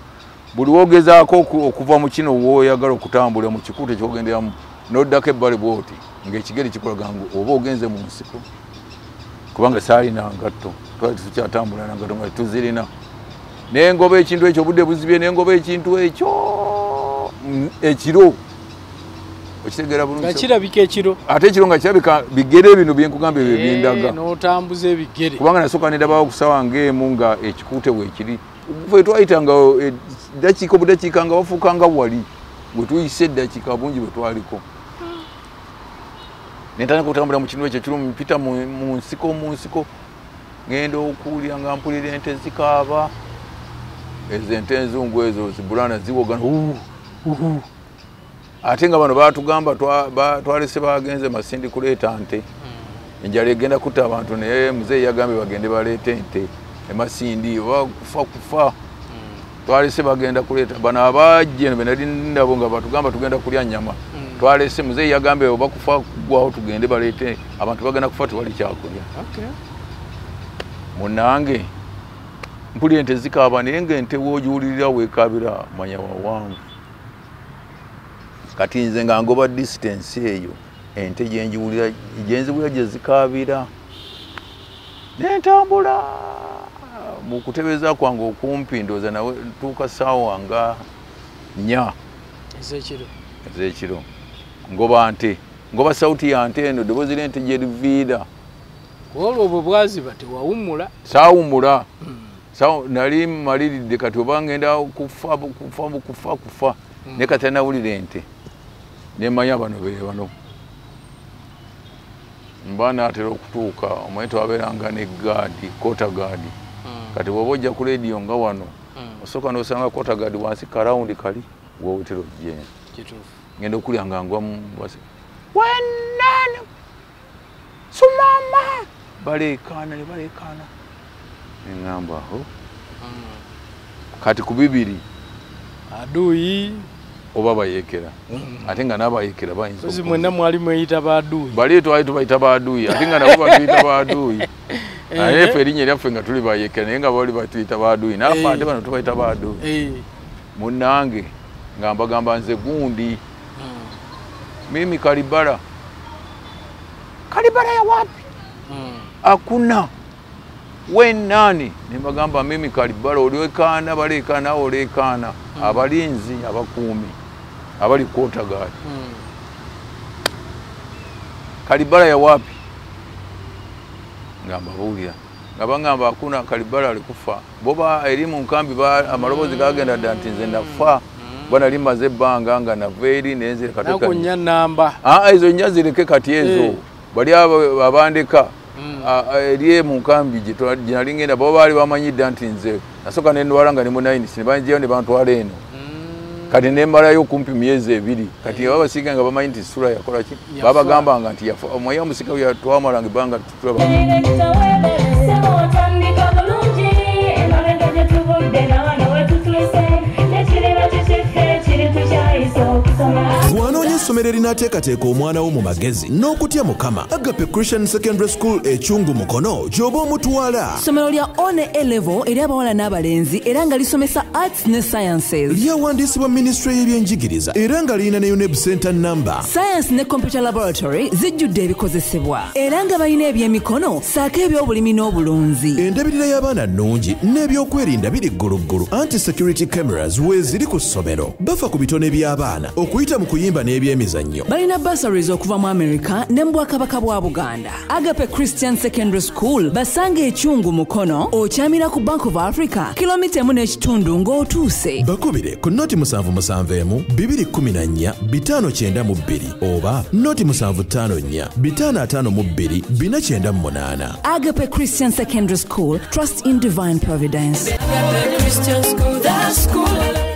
buli wogezaako okuva mu kino wooyagala okutambula mu kikuuto ekyogenderamu n'oddako ebbali bwoti ng'ekigere kikulaga ngu oba ogenze mu nsiko kubanga saalina ngatto twali tukyatambula nangatto nga tuzirina nengoba ekintu ekyo obudde buzibye nengoba ekintu ekyo ekiro okitegeera bulungi nga kirabika ekiro ate ekiro nga kirabika bigere bino byenkugambye bye byendaga n'otambuza ebigere kubanga nasooka nendabawo okusawa ng'emu nga ekikuute weekiri ffe twayitanga eddakiika obudakiika nga bafuukanga wali bwe tuyise eddakiika bungi bwe twaliko nentandika okutambula mu kintu ekyo kiro mpita mu nsiko ngenda okuwulira nga mpulira ente zikaaba ezo ente enzungu ezo zibulana ziwogana ate nga bano batugamba twalese bagenze Masindi kuleeta nte enjala egenda kutta abantu naye muzeeyi yagambye bagende baleete ente emasindi oba kufa twalese bagenda kuleeta bano abajje benali ndabo nga batugamba tugenda kulya nnyama twalese muzeeyi yagambye oba kufa kugwawo tugende baleete abantu bagenda kufa tewali kyakulya munange mpulira ente zikaaba naye ng'ente woogiwulirira weekaabira manya wawanvu kati nze nga ngoba distance eyo ente gyenziwulira gye zikaabira nentambula mu kutebeeza kwange okumpi ndowooza nawe ntuuka ssaawa nga 4 ez'ekiro ngoba nte ngoba sauti ya nte eno ddoboozi ly'ente gye liviira olwo bwe bwaziba tewawummula saawummula nali mmaliridde kati oba ngenda kufa ne kati nawulira ente nemanya bano bano mba naatera okutuuka omanyi twabeeranga ne gaadi kota gaadi kati bw'oba ojja ku leediyo nga wano osooka n'osanga kota gaadi wansi karawundi kali woowetera ogenda ngenda okulya nga ngwamu wenene sumama baleekaana ne baleekaana neŋŋamba kati ku bibiri aduuyi oba bayeekera ate nga n'abayeekera bayinza mwenna mwali mweyita baaduuyi bali twali tubayita baaduuyi ate nga nabo batuyita baaduuyi naye ffe erinnya lyaffe nga tuli bayeekera naye nga bali batuyita baaduuyi naffe ate bano tubayita baaduuyi munnange nga mbagamba nze gundi mimi Kalibala ya wapi akuna wenani nembagamba mimi Kalibala oliwekaana baleekaana awo oleekaana abalinzi abakuumi abali kota gaadi Kalibala ya wapi ngamba bawulira nga bangamba akuna Kalibala alikufa boba eri mu nkambi amaloboozi gagenda dda nti nze ndafa bwana limaze ebbanga nga naveri nenze kateka nako nya namba ezo nya zireke kati ezo bali abandeka eriye mu kambi ginalinga bo bali bamanyidde nti nze nasoka nendwala nga ne mu 9 sibanjiyo ne bantwala eno kati nembalayo kumpi myezi 2 kati abasiga nga bamanyi nti sura yakola ki babagamba nga nti yafa omwaye omusika twamala ngibanga tutulaba bw'anoonya essomero erinaateekateeka omwana wo mu magezi n'okutya mukama Agape Christian Secondary School ekyungu mukono gy'oba omutwala. Ssomero lya one A-level eri abawala n'abalenzi era nga lisomesa arts ne sciences. Lyawandiisibwa Ministry y'ebyenjigiriza era nga lirina ne UNEB Center number. Science ne Computer Laboratory zijjudde ebikozesebwa era nga balina ebyemikono saako eby'obulimi n'obulunzi. Endabirira y'abaana nnungi n'ebyokwerinda biri gguluggulu anti-security cameras weeziri ku ssomero. Bafa ku bitone by'abaana okuyita mu kuyimba n'ebyemizannyo. Balina bursaries okuva mu America ne mu Bwakabaka bwa Buganda. Agape Christian Secondary School basange ekyungu mukono okyamira ku Bank of Africa kilomita 1.5 ng'otuuse. Bakubire ku noti 771 214 592 oba noti 754 552 498. Agape Christian Secondary School, trust in divine providence. Agape Christian School, that school.